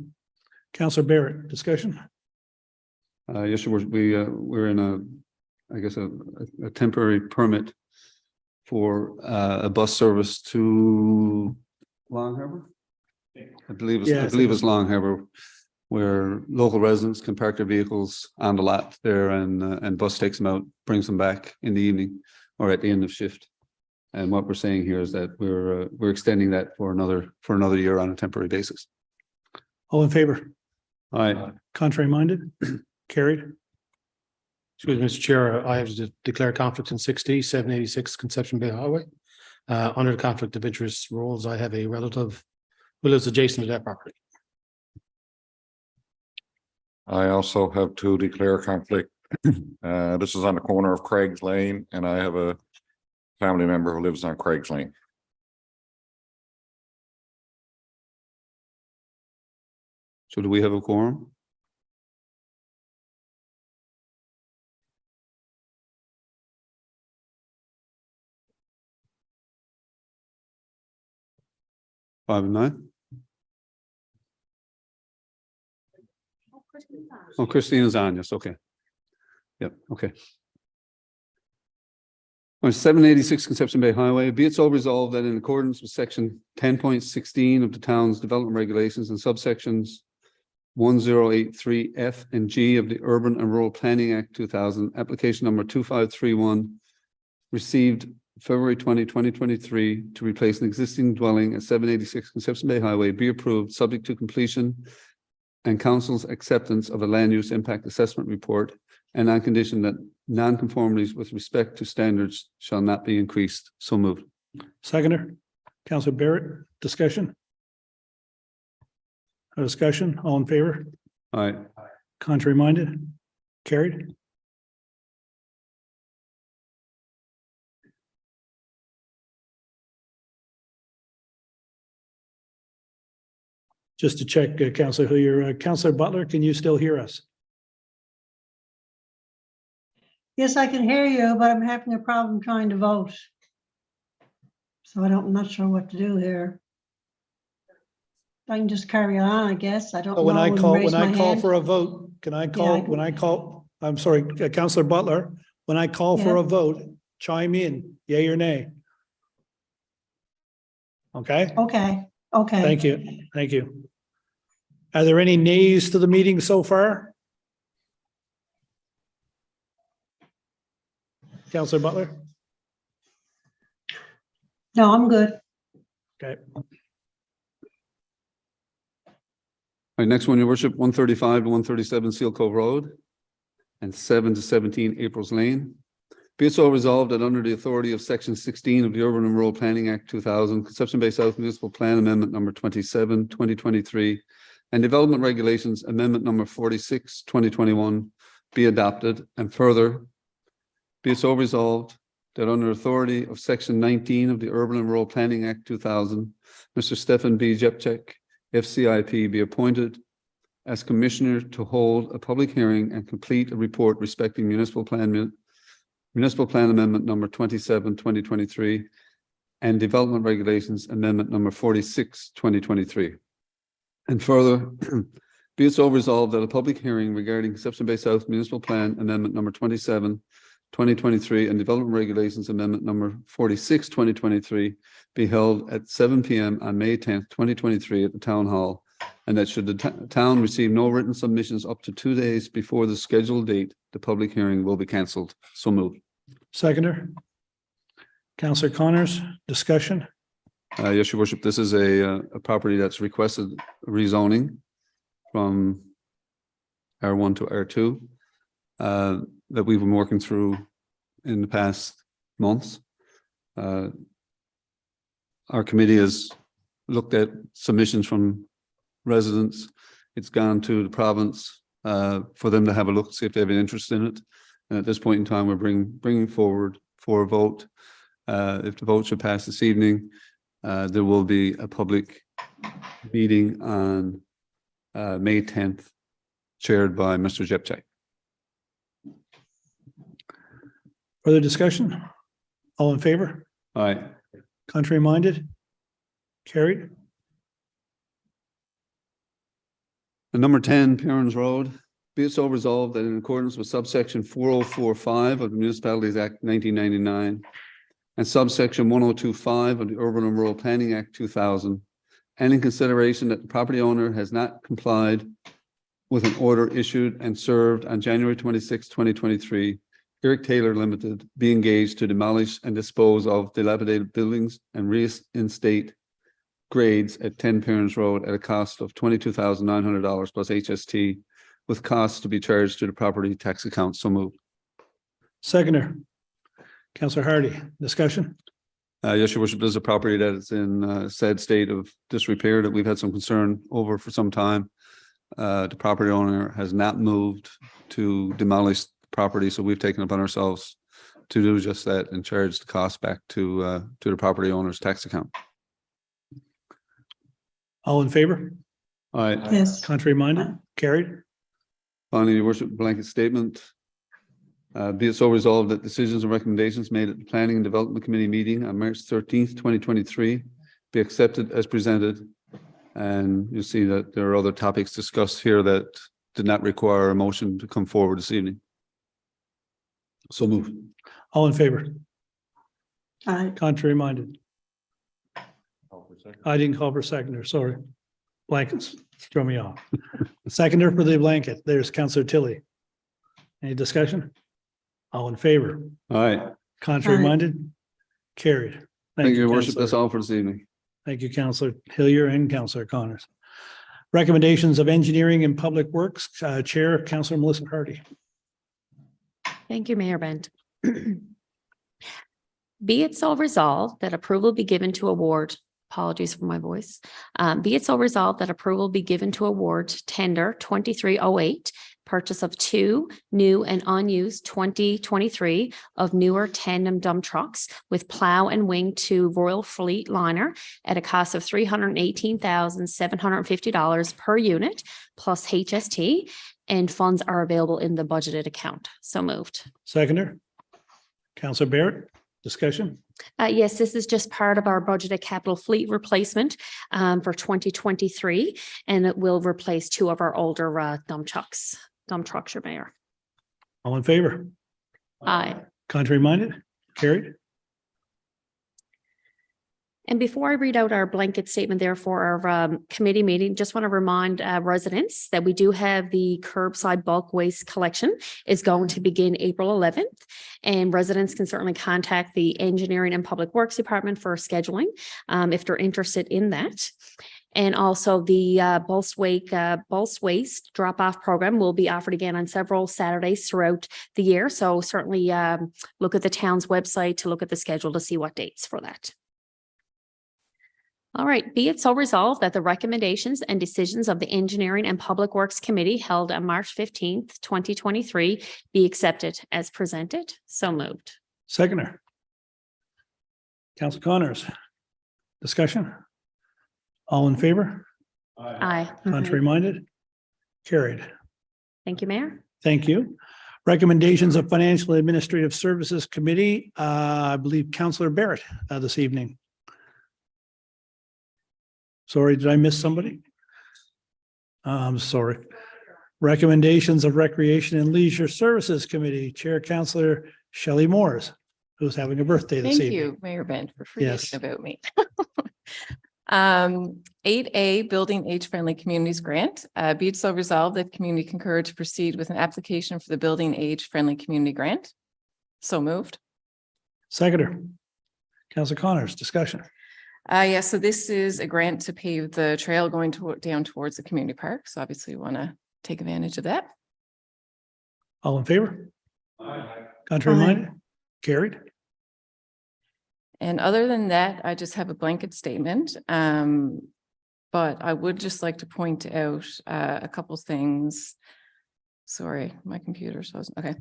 Councillor Barrett, discussion. Yes, we're in a temporary permit for a bus service to Long Harbor. I believe Yes, it's Long Harbor, where local residents can park their vehicles on the lot there and bus takes them out, brings them back in the evening or at the end of shift. And what we're saying here is that we're extending that for another year on a temporary basis. All in favor? Aye. Contrary minded? Carried. Excuse me, Mr. Chair, I have to declare conflict in 6D, 786 Conception Bay Highway. Under the conflict of interest rules, I have a relative who lives adjacent to that property. I also have to declare conflict. This is on the corner of Craig's Lane, and I have a family member who lives on Craig's Lane. So do we have a quorum? Five and nine? Oh, Christina's on, yes, okay. Yep, okay. 786 Conception Bay Highway, be it so resolved that in accordance with section 10.16 of the town's development regulations and subsections 1083 F and G of the Urban and Rural Planning Act 2000, application number 2531, received February 20, 2023, to replace an existing dwelling at 786 Conception Bay Highway, be approved, subject to completion and council's acceptance of a land use impact assessment report, and on condition that non-conformities with respect to standards shall not be increased. So moved. Seconder, Councillor Barrett, discussion? A discussion, all in favor? Aye. Contrary minded? Carried. Just to check, Councillor Hillier, Councillor Butler, can you still hear us? Yes, I can hear you, but I'm having a problem trying to vote. So I'm not sure what to do here. I can just carry on, I guess. I don't know. When I and call, raise when I my call hand. for a vote, can I I call, can- when I call, I'm sorry, Councillor Butler, when I call for Yeah. a vote, chime in, yay or nay. Okay? Okay, okay. Thank you, thank you. Are there any nays to the meeting so far? Councillor Butler? No, I'm good. Okay. All right, next one, your worship, 135 to 137 Seal Cove Road and 7 to 17 April's Lane. Be it so resolved that under the authority of section 16 of the Urban and Rural Planning Act 2000, Conception Bay South Municipal Plan Amendment number 27, 2023, and Development Regulations Amendment number 46, 2021 be adopted, and further be it so resolved that under authority of section 19 of the Urban and Rural Planning Act 2000, Mr. Stefan B. Jepchek, FCIP, be appointed as commissioner to hold a public hearing and complete a report respecting municipal plan amendment number 27, 2023, and Development Regulations Amendment number 46, 2023. And further, be it so resolved that a public hearing regarding Conception Bay South Municipal Plan Amendment number 27, 2023, and Development Regulations Amendment number 46, 2023, be held at 7 p.m. on May 10th, 2023 at the Town Hall, and that should the town receive no written submissions up to 2 days before the scheduled date, the public hearing will be cancelled. So moved. Seconder. Councillor Connors, discussion? Yes, your worship, this is a property that's requested rezoning from R1 to R2 that we've been working through in the past months. Our committee has looked at submissions from residents. It's gone to the province for them to have a look, see if they have an interest in it. And at this point in time, we're bringing forward for a vote. If the vote should pass this evening, there will be a public meeting on May 10th, chaired by Mr. Jepchek. Further discussion? All in favor? Aye. Contrary minded? Carried. And number 10, Perrins Road, be it so resolved that in accordance with subsection 4045 of the Municipalities Act 1999 and subsection 1025 of the Urban and Rural Planning Act 2000, and in consideration that the property owner has not complied with an order issued and served on January 26, 2023, Eric Taylor Limited be engaged to demolish and dispose of dilapidated buildings and reinstate grades at 10 Parents Road at a cost of $22,900 plus HST, with costs to be charged to the property tax account. So moved. Seconder, Counselor Hardy, discussion? Yes, Your Worship, this is a property that is in a sad state of disrepair that we've had some concern over for some time. The property owner has not moved to demolish the property, so we've taken upon ourselves to do just that and charge the cost back to the property owner's tax account. All in favor? Aye. Yes. Contrary minded? Carried. Finally, Your Worship, blanket statement. Be it so resolved that decisions and recommendations made at the Planning and Development Committee meeting on March 13th, 2023 be accepted as presented. And you'll see that there are other topics discussed here that did not require a motion to come forward this evening. So moved. All in favor? Aye. Contrary minded? I didn't call for seconder, sorry. Blankets throw me off. Seconder for the blanket, there's Counselor Tilley. Any discussion? All in favor? Aye. Contrary Aye. minded? Carried. Thank you, Your Worship. Counselor. That's all for this evening. Thank you, Counselor Hillier and Counselor Connors. Recommendations of Engineering and Public Works, Chair, Counselor Melissa Hardy. Thank you, Mayor Bent. Be it so resolved that approval be given to award, apologies for my voice. Be it so resolved that approval be given to award tender 2308, purchase of 2 new and unused 2023 of newer tandem dump trucks with plow and wing to Royal Fleet Liner at a cost of $318,750 per unit plus HST, and funds are available in the budgeted account. So moved. Seconder, Counselor Barrett, discussion? Yes, this is just part of our budgeted capital fleet replacement for 2023, and it will replace 2 of our older dump trucks, Your Mayor. All in favor? Aye. Contrary minded? Carried. And before I read out our blanket statement there for our committee meeting, just want to remind residents that we do have the curbside bulk waste collection is going to begin April 11th. And residents can certainly contact the Engineering and Public Works Department for scheduling if they're interested in that. And also the bulk waste drop-off program will be offered again on several Saturdays throughout the year. So certainly look at the town's website to look at the schedule to see what dates for that. All right, be it so resolved that the recommendations and decisions of the Engineering and Public Works Committee held on March 15th, 2023 be accepted as presented. So moved. Seconder. Counselor Connors, discussion? All in favor? Aye. Contrary minded? Carried. Thank you, Mayor. Thank you. Recommendations of Financial Administrative Services Committee, I believe Counselor Barrett this evening. Sorry, did I miss somebody? I'm sorry. Recommendations of Recreation and Leisure Services Committee, Chair Counselor Shelley Moores, who's having a birthday this Thank evening. you, Mayor Bent, for Yes. forgetting about me. 8A Building Age-Friendly Communities Grant. Be it so resolved that community concur to proceed with an application for the Building Age-Friendly Community Grant. So moved. Seconder. Counselor Connors, discussion. Yeah, so this is a grant to pave the trail going down towards the community park. So obviously we want to take advantage of that. All in favor? Contrary minded? Carried. And other than that, I just have a blanket statement. But I would just like to point out a couple things. Sorry, my computer's frozen. Okay.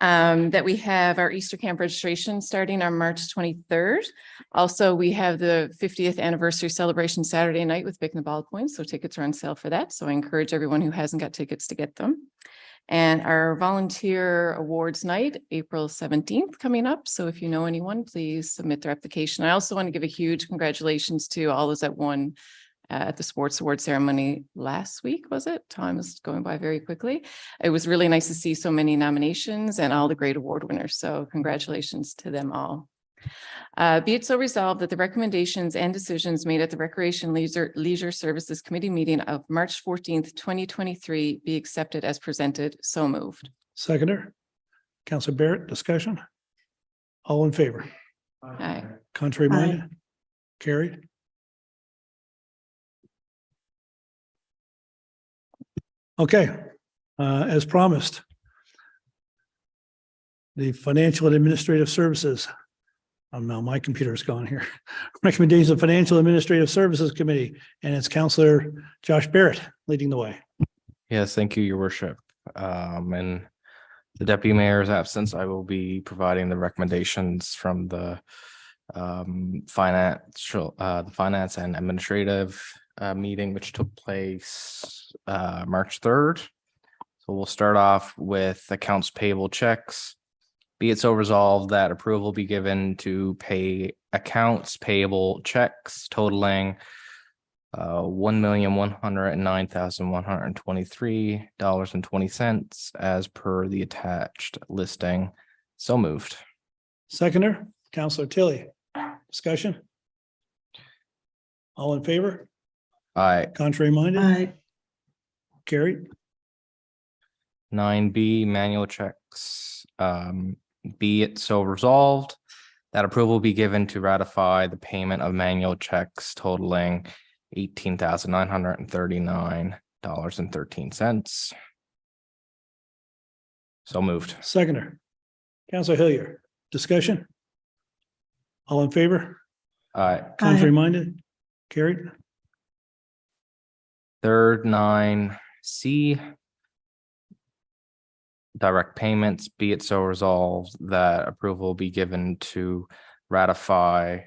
That we have our Easter camp registration starting on March 23rd. Also, we have the 50th anniversary celebration Saturday night with Vic and the Ballpoint. So tickets are on sale for that. So I encourage everyone who hasn't got tickets to get them. And our volunteer awards night, April 17th coming up. So if you know anyone, please submit their application. I also want to give a huge congratulations to all those that won at the sports award ceremony last week, was it? Time is going by very quickly. It was really nice to see so many nominations and all the great award winners. So congratulations to them all. Be it so resolved that the recommendations and decisions made at the Recreation Leisure Services Committee meeting of March 14th, 2023 be accepted as presented. So moved. Seconder, Counselor Barrett, discussion? All in favor? Aye. Contrary minded? Carried. Okay, as promised, the Financial and Administrative Services. Oh no, my computer's gone here. Recommendations of Financial Administrative Services Committee, and it's Counselor Josh Barrett leading the way. Yes, thank you, your worship. In the deputy mayor's absence, I will be providing the recommendations from the finance and administrative meeting, which took place March 3rd. So we'll start off with accounts payable checks. Be it so resolved that approval be given to pay accounts payable checks totaling $1,109,123.20 as per the attached listing. So moved. Seconder, Counselor Tilly. Discussion? All in favor? Aye. Contrary minded? Aye. Carried. 9B manual checks. Be it so resolved that approval be given to ratify the payment of manual checks totaling $18,939.13. So moved. Seconder, Counselor Hillier. Discussion? All in favor? Aye. Contrary minded? Carried. Third, 9C. Direct payments, be it so resolved that approval be given to ratify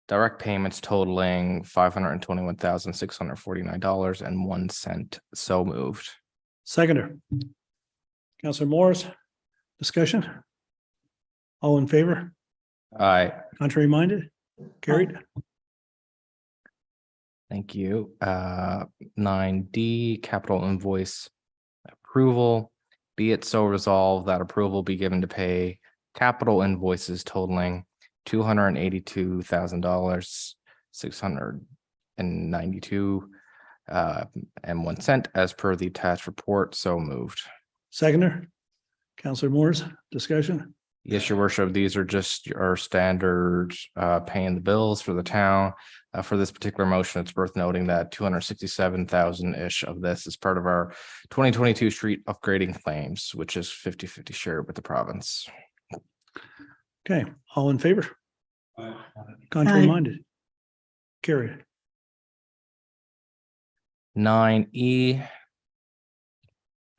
direct payments totaling $521,649.01. So moved. Seconder, Counselor Morris. Discussion? All in favor? Aye. Contrary minded? Carried. Thank you. 9D, capital invoice approval. Be it so resolved that approval be given to pay capital invoices totaling $282,692.01 as per the attached report. So moved. Seconder, Counselor Morris. Discussion? Yes, your worship, these are just our standard paying the bills for the town. For this particular motion, it's worth noting that 267,000-ish of this is part of our 2022 street upgrading claims, which is 50-50 shared with the province. Okay, all in favor? Contrary minded? Carried. 9E,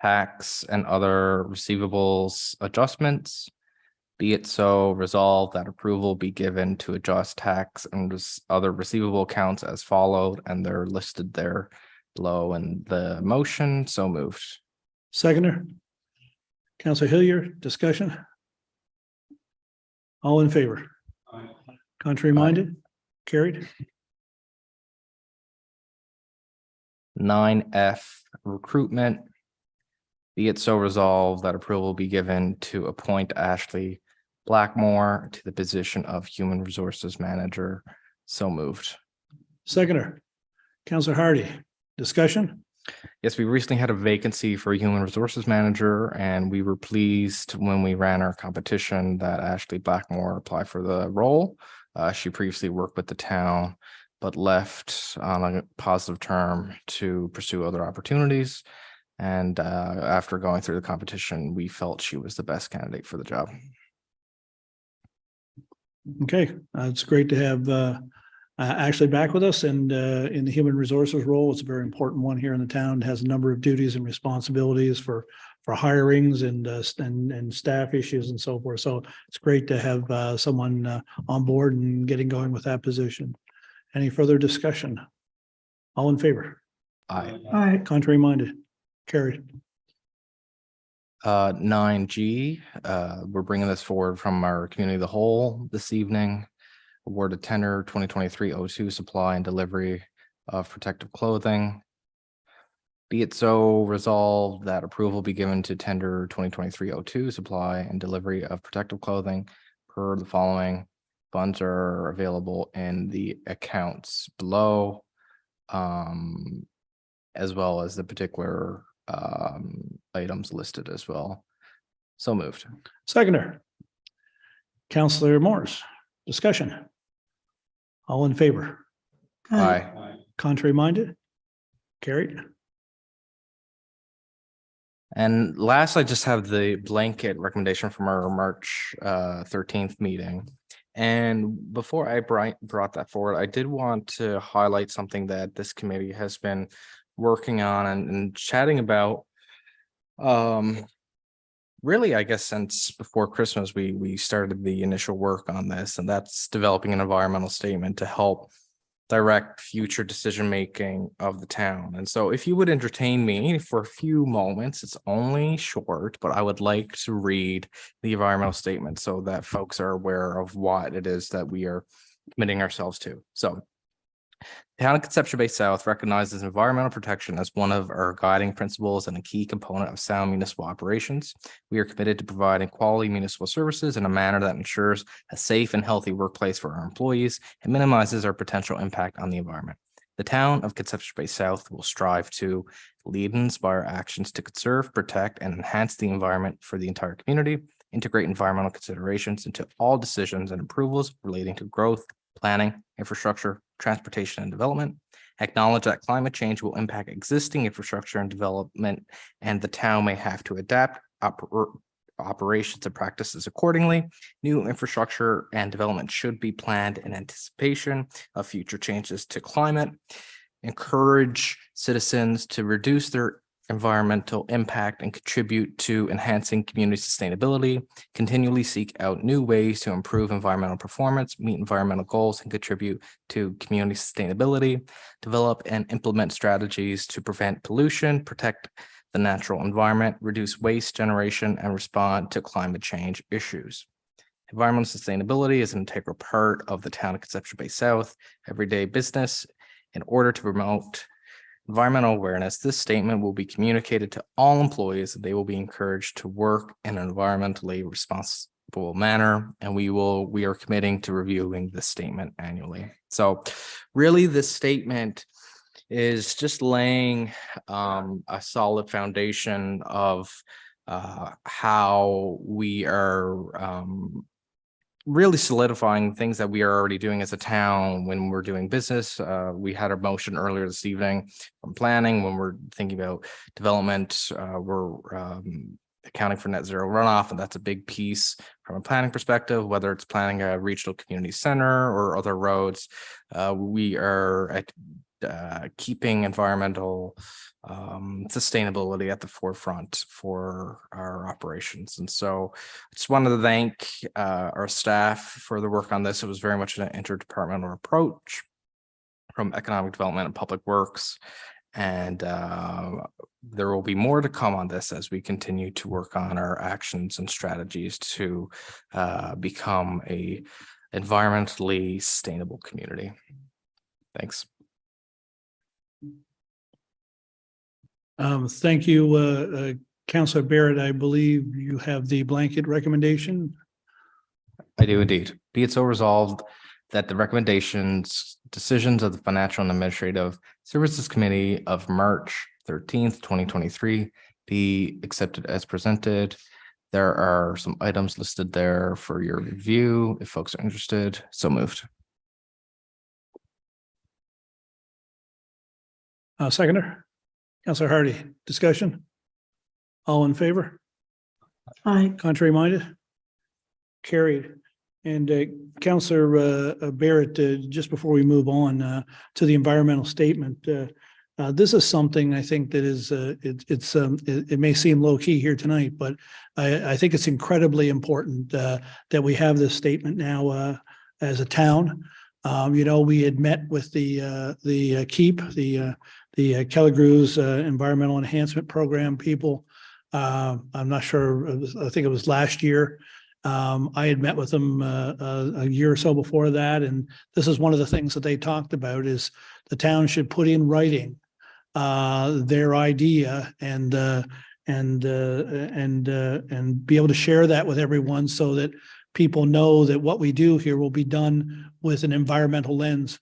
tax and other receivables adjustments. Be it so resolved that approval be given to adjust tax and other receivable accounts as followed, and they're listed there below in the motion. So moved. Seconder, Counselor Hillier. Discussion? All in favor? Contrary minded? Carried. 9F, recruitment. Be it so resolved that approval be given to appoint Ashley Blackmore to the position of Human Resources Manager. So moved. Seconder, Counselor Hardy. Discussion? Yes, we recently had a vacancy for a Human Resources Manager, and we were pleased when we ran our competition that Ashley Blackmore applied for the role. She previously worked with the town, but left on a positive term to pursue other opportunities. And after going through the competition, we felt she was the best candidate for the job. Okay, it's great to have Ashley back with us, and in the human resources role, it's a very important one here in the town. It has a number of duties and responsibilities for hirings and staff issues and so forth. So it's great to have someone on board and getting going with that position. Any further discussion? All in favor? Aye. Aye. Contrary minded? Carried. 9G, we're bringing this forward from our community of the whole this evening. Awarded tender 2023-02 supply and delivery of protective clothing. Be it so resolved that approval be given to tender 2023-02 supply and delivery of protective clothing per the following Funds are available in the accounts below, as well as the particular items listed as well. So moved. Seconder. Counselor Morris, discussion. All in favor? Aye. Contrary minded? Carried. And last, I just have the blanket recommendation from our March 13th meeting. And before I brought that forward, I did want to highlight something that this committee has been working on and chatting about. Really, I guess since before Christmas, we started the initial work on this, and that's developing an environmental statement to help direct future decision-making of the town. And so if you would entertain me for a few moments, it's only short, but I would like to read the environmental statement so that folks are aware of what it is that we are committing ourselves to. So the Town of Conception Bay South recognizes environmental protection as one of our guiding principles and a key component of sound municipal operations. We are committed to providing quality municipal services in a manner that ensures a safe and healthy workplace for our employees and minimizes our potential impact on the environment. The Town of Conception Bay South will strive to lead and inspire actions to conserve, protect, and enhance the environment for the entire community, integrate environmental considerations into all decisions and approvals relating to growth, planning, infrastructure, transportation, and development, acknowledge that climate change will impact existing infrastructure and development, and the town may have to adapt operations and practices accordingly. New infrastructure and development should be planned in anticipation of future changes to climate, encourage citizens to reduce their environmental impact and contribute to enhancing community sustainability, continually seek out new ways to improve environmental performance, meet environmental goals, and contribute to community sustainability, develop and implement strategies to prevent pollution, protect the natural environment, reduce waste generation, and respond to climate change issues. Environmental sustainability is an integral part of the Town of Conception Bay South everyday business. In order to promote environmental awareness, this statement will be communicated to all employees. They will be encouraged to work in an environmentally responsible manner, and we are committing to reviewing this statement annually. So really, this statement is just laying a solid foundation of how we are really solidifying things that we are already doing as a town when we're doing business. We had a motion earlier this evening from planning when we're thinking about development. We're accounting for net zero runoff, and that's a big piece from a planning perspective, whether it's planning a regional community center or other roads. We are keeping environmental sustainability at the forefront for our operations. And so I just wanted to thank our staff for the work on this. It was very much an interdepartmental approach from economic development and public works. And there will be more to come on this as we continue to work on our actions and strategies to become a environmentally sustainable community. Thanks. Thank you, Councilor Barrett. I believe you have the blanket recommendation. I do indeed. Be it so resolved that the decisions of the Financial and Administrative Services Committee of March 13th, 2023 be accepted as presented. There are some items listed there for your review if folks are interested. So moved. Seconder. Councilor Hardy, discussion? All in favor? Aye. Contrary minded? Carried. And Councilor Barrett, just before we move on to the environmental statement, this is something I think that is it may seem low key here tonight, but I think it's incredibly important that we have this statement now as a town. We had met with the KEEP, the Kelly Grew's Environmental Enhancement Program people. I'm not sure, I think it was last year. I had met with them a year or so before that, and this is one of the things that they talked about is the town should put in writing their idea and be able to share that with everyone so that people know that what we do here will be done with an environmental lens.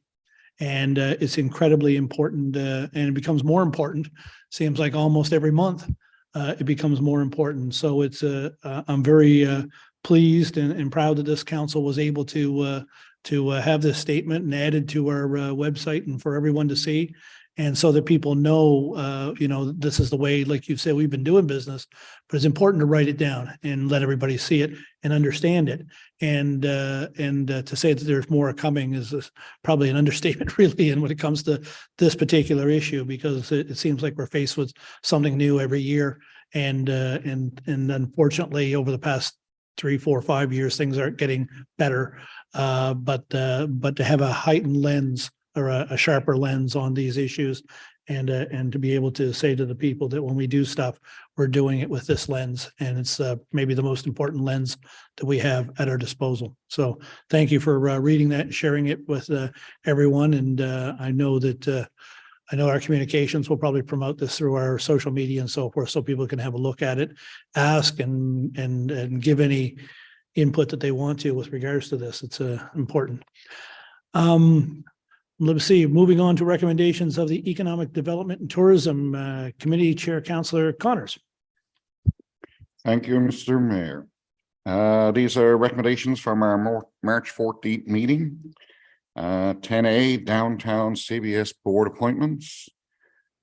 And it's incredibly important, and it becomes more important. Seems like almost every month it becomes more important. So it's I'm very pleased and proud that this council was able to have this statement and added to our website and for everyone to see. And so that people know, this is the way, like you said, we've been doing business, but it's important to write it down and let everybody see it and understand it. And to say that there's more coming is probably an understatement, really, and when it comes to this particular issue, because it seems like we're faced with something new every year. And unfortunately, over the past 3, 4, 5 years, things aren't getting better. But to have a heightened lens or a sharper lens on these issues, and to be able to say to the people that when we do stuff, we're doing it with this lens, and it's maybe the most important lens that we have at our disposal. So thank you for reading that and sharing it with everyone. And I know that I know our communications will probably promote this through our social media and so forth, so people can have a look at it, ask and give any input that they want to with regards to this. It's important. Let's see, moving on to recommendations of the Economic Development and Tourism Committee Chair, Councillor Connors. Thank you, Mr. Mayor. These are recommendations from our March 14th meeting. 10A, Downtown CBS Board Appointments.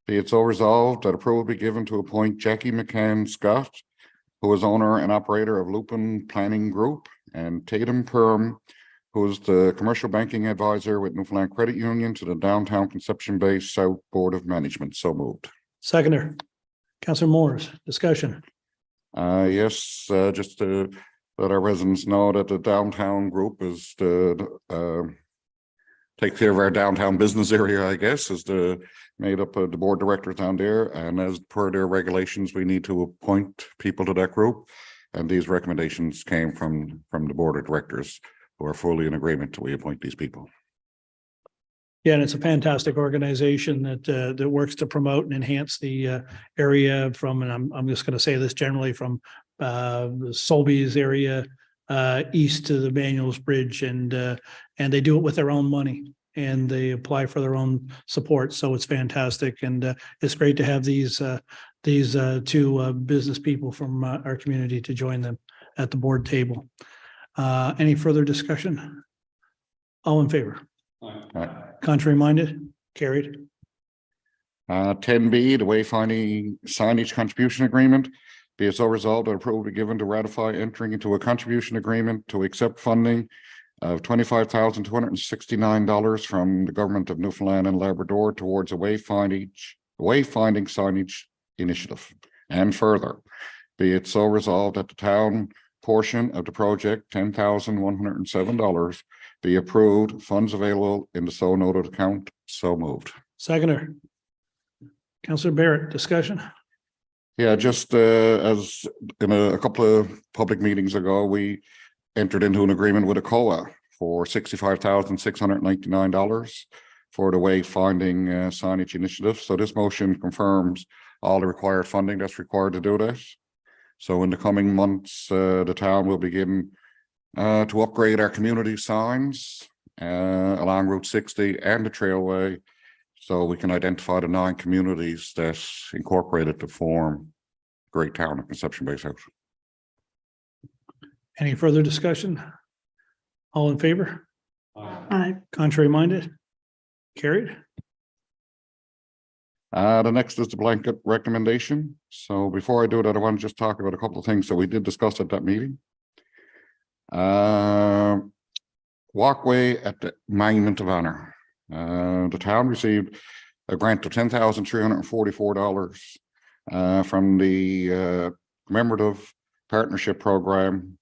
Be it so resolved that approval be given to appoint Jackie McCann Scott, who is owner and operator of Lupin Planning Group, and Tatum Perm, who is the commercial banking advisor with Newfoundland Credit Union, to the Downtown Conception Bay South Board of Management. So moved. Seconder, Councillor Morris, discussion. Yes, just to let our residents know that the downtown group is the take care of our downtown business area, I guess, is made up of the board directors down there. And as per their regulations, we need to appoint people to that group. And these recommendations came from the board of directors, who are fully in agreement that we appoint these people. Yeah, and it's a fantastic organization that works to promote and enhance the area from, and I'm just going to say this generally, from the Solby's area east to the Manuel's Bridge, and they do it with their own money, and they apply for their own support. So it's fantastic, and it's great to have these two business people from our community to join them at the board table. Any further discussion? All in favor? Contrary minded? Carried. 10B, the wayfinding signage contribution agreement. Be it so resolved that approval be given to ratify entering into a contribution agreement to accept funding of $25,269 from the government of Newfoundland and Labrador towards a wayfinding signage initiative. And further, be it so resolved that the town portion of the project, $10,107, be approved, funds available in the so noted account. So moved. Seconder, Councillor Barrett, discussion. Yeah, just as in a couple of public meetings ago, we entered into an agreement with ACOA for $65,699 for the wayfinding signage initiative. So this motion confirms all the required funding that's required to do that. So in the coming months, the town will begin to upgrade our community signs along Route 60 and the Trailway, so we can identify the 9 communities that incorporated to form great town of Conception Bay South. Any further discussion? All in favor? Aye. Contrary minded? Carried. The next is the blanket recommendation. So before I do that, I want to just talk about a couple of things that we did discuss at that meeting. Walkway at the Monument of Honor. The town received a grant of $10,344 from the commemorative partnership program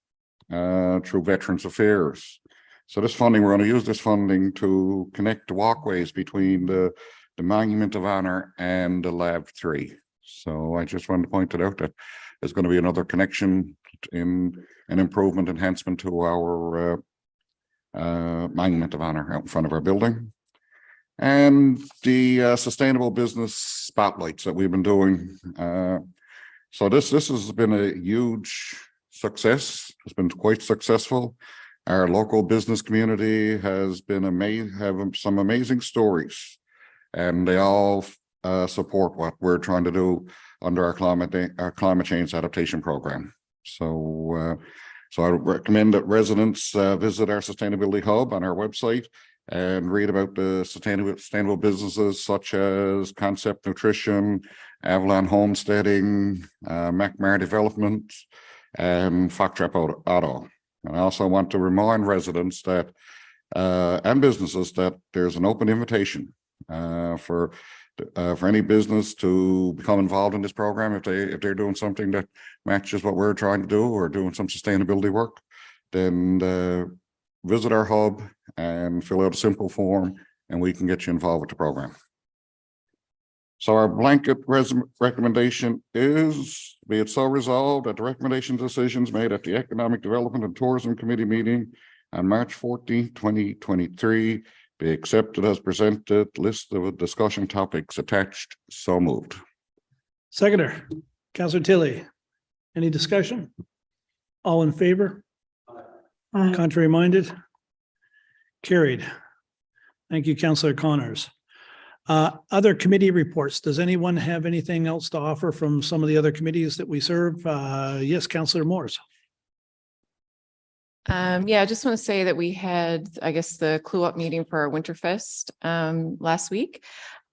through Veterans Affairs. So this funding, we're going to use this funding to connect the walkways between the Monument of Honor and the Lab 3. So I just wanted to point it out that there's going to be another connection in an improvement, enhancement to our Monument of Honor out in front of our building. And the sustainable business spotlights that we've been doing. So this has been a huge success, has been quite successful. Our local business community has been have some amazing stories, and they all support what we're trying to do under our climate change adaptation program. So I recommend that residents visit our sustainability hub on our website and read about the sustainable businesses such as Concept Nutrition, Avalon Homesteading, McMar Development, and Foxtrap Auto. And I also want to remind residents that and businesses that there's an open invitation for any business to become involved in this program if they're doing something that matches what we're trying to do or doing some sustainability work. Then visit our hub and fill out a simple form, and we can get you involved with the program. So our blanket recommendation is, be it so resolved that the recommendation decisions made at the Economic Development and Tourism Committee meeting on March 14th, 2023 be accepted as presented. List of discussion topics attached. So moved. Seconder, Councillor Tilley. Any discussion? All in favor? Contrary minded? Carried. Thank you, Councillor Connors. Other committee reports. Does anyone have anything else to offer from some of the other committees that we serve? Yes, Councillor Morris. Yeah, I just want to say that we had, I guess, the Clue Up meeting for our Winterfest last week.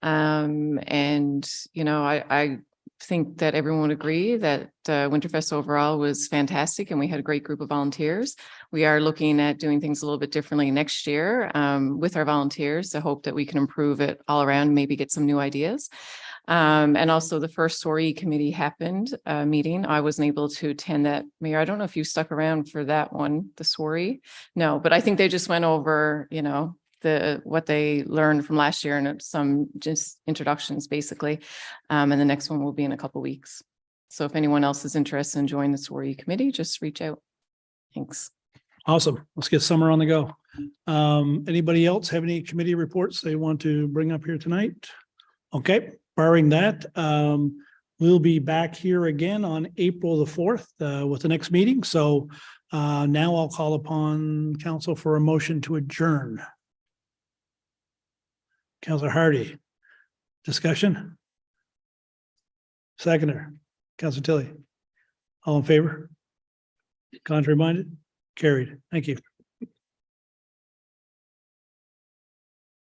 And, you know, I think that everyone would agree that Winterfest overall was fantastic and we had a great group of volunteers. We are looking at doing things a little bit differently next year with our volunteers. I hope that we can improve it all around, maybe get some new ideas. And also the first SORI committee meeting. I wasn't able to attend that. Mayor, I don't know if you stuck around for that one, the SORI. No, but I think they just went over, you know, what they learned from last year and some just introductions basically. And the next one will be in a couple of weeks. So if anyone else is interested in joining the SORI committee, just reach out. Thanks. Awesome. Let's get summer on the go. Anybody else have any committee reports they want to bring up here tonight? Okay, barring that, we'll be back here again on April the 4th with the next meeting. So now I'll call upon council for a motion to adjourn. Councillor Hardy, discussion? Seconder, Councillor Tilley. All in favor? Contrary minded? Carried. Thank you.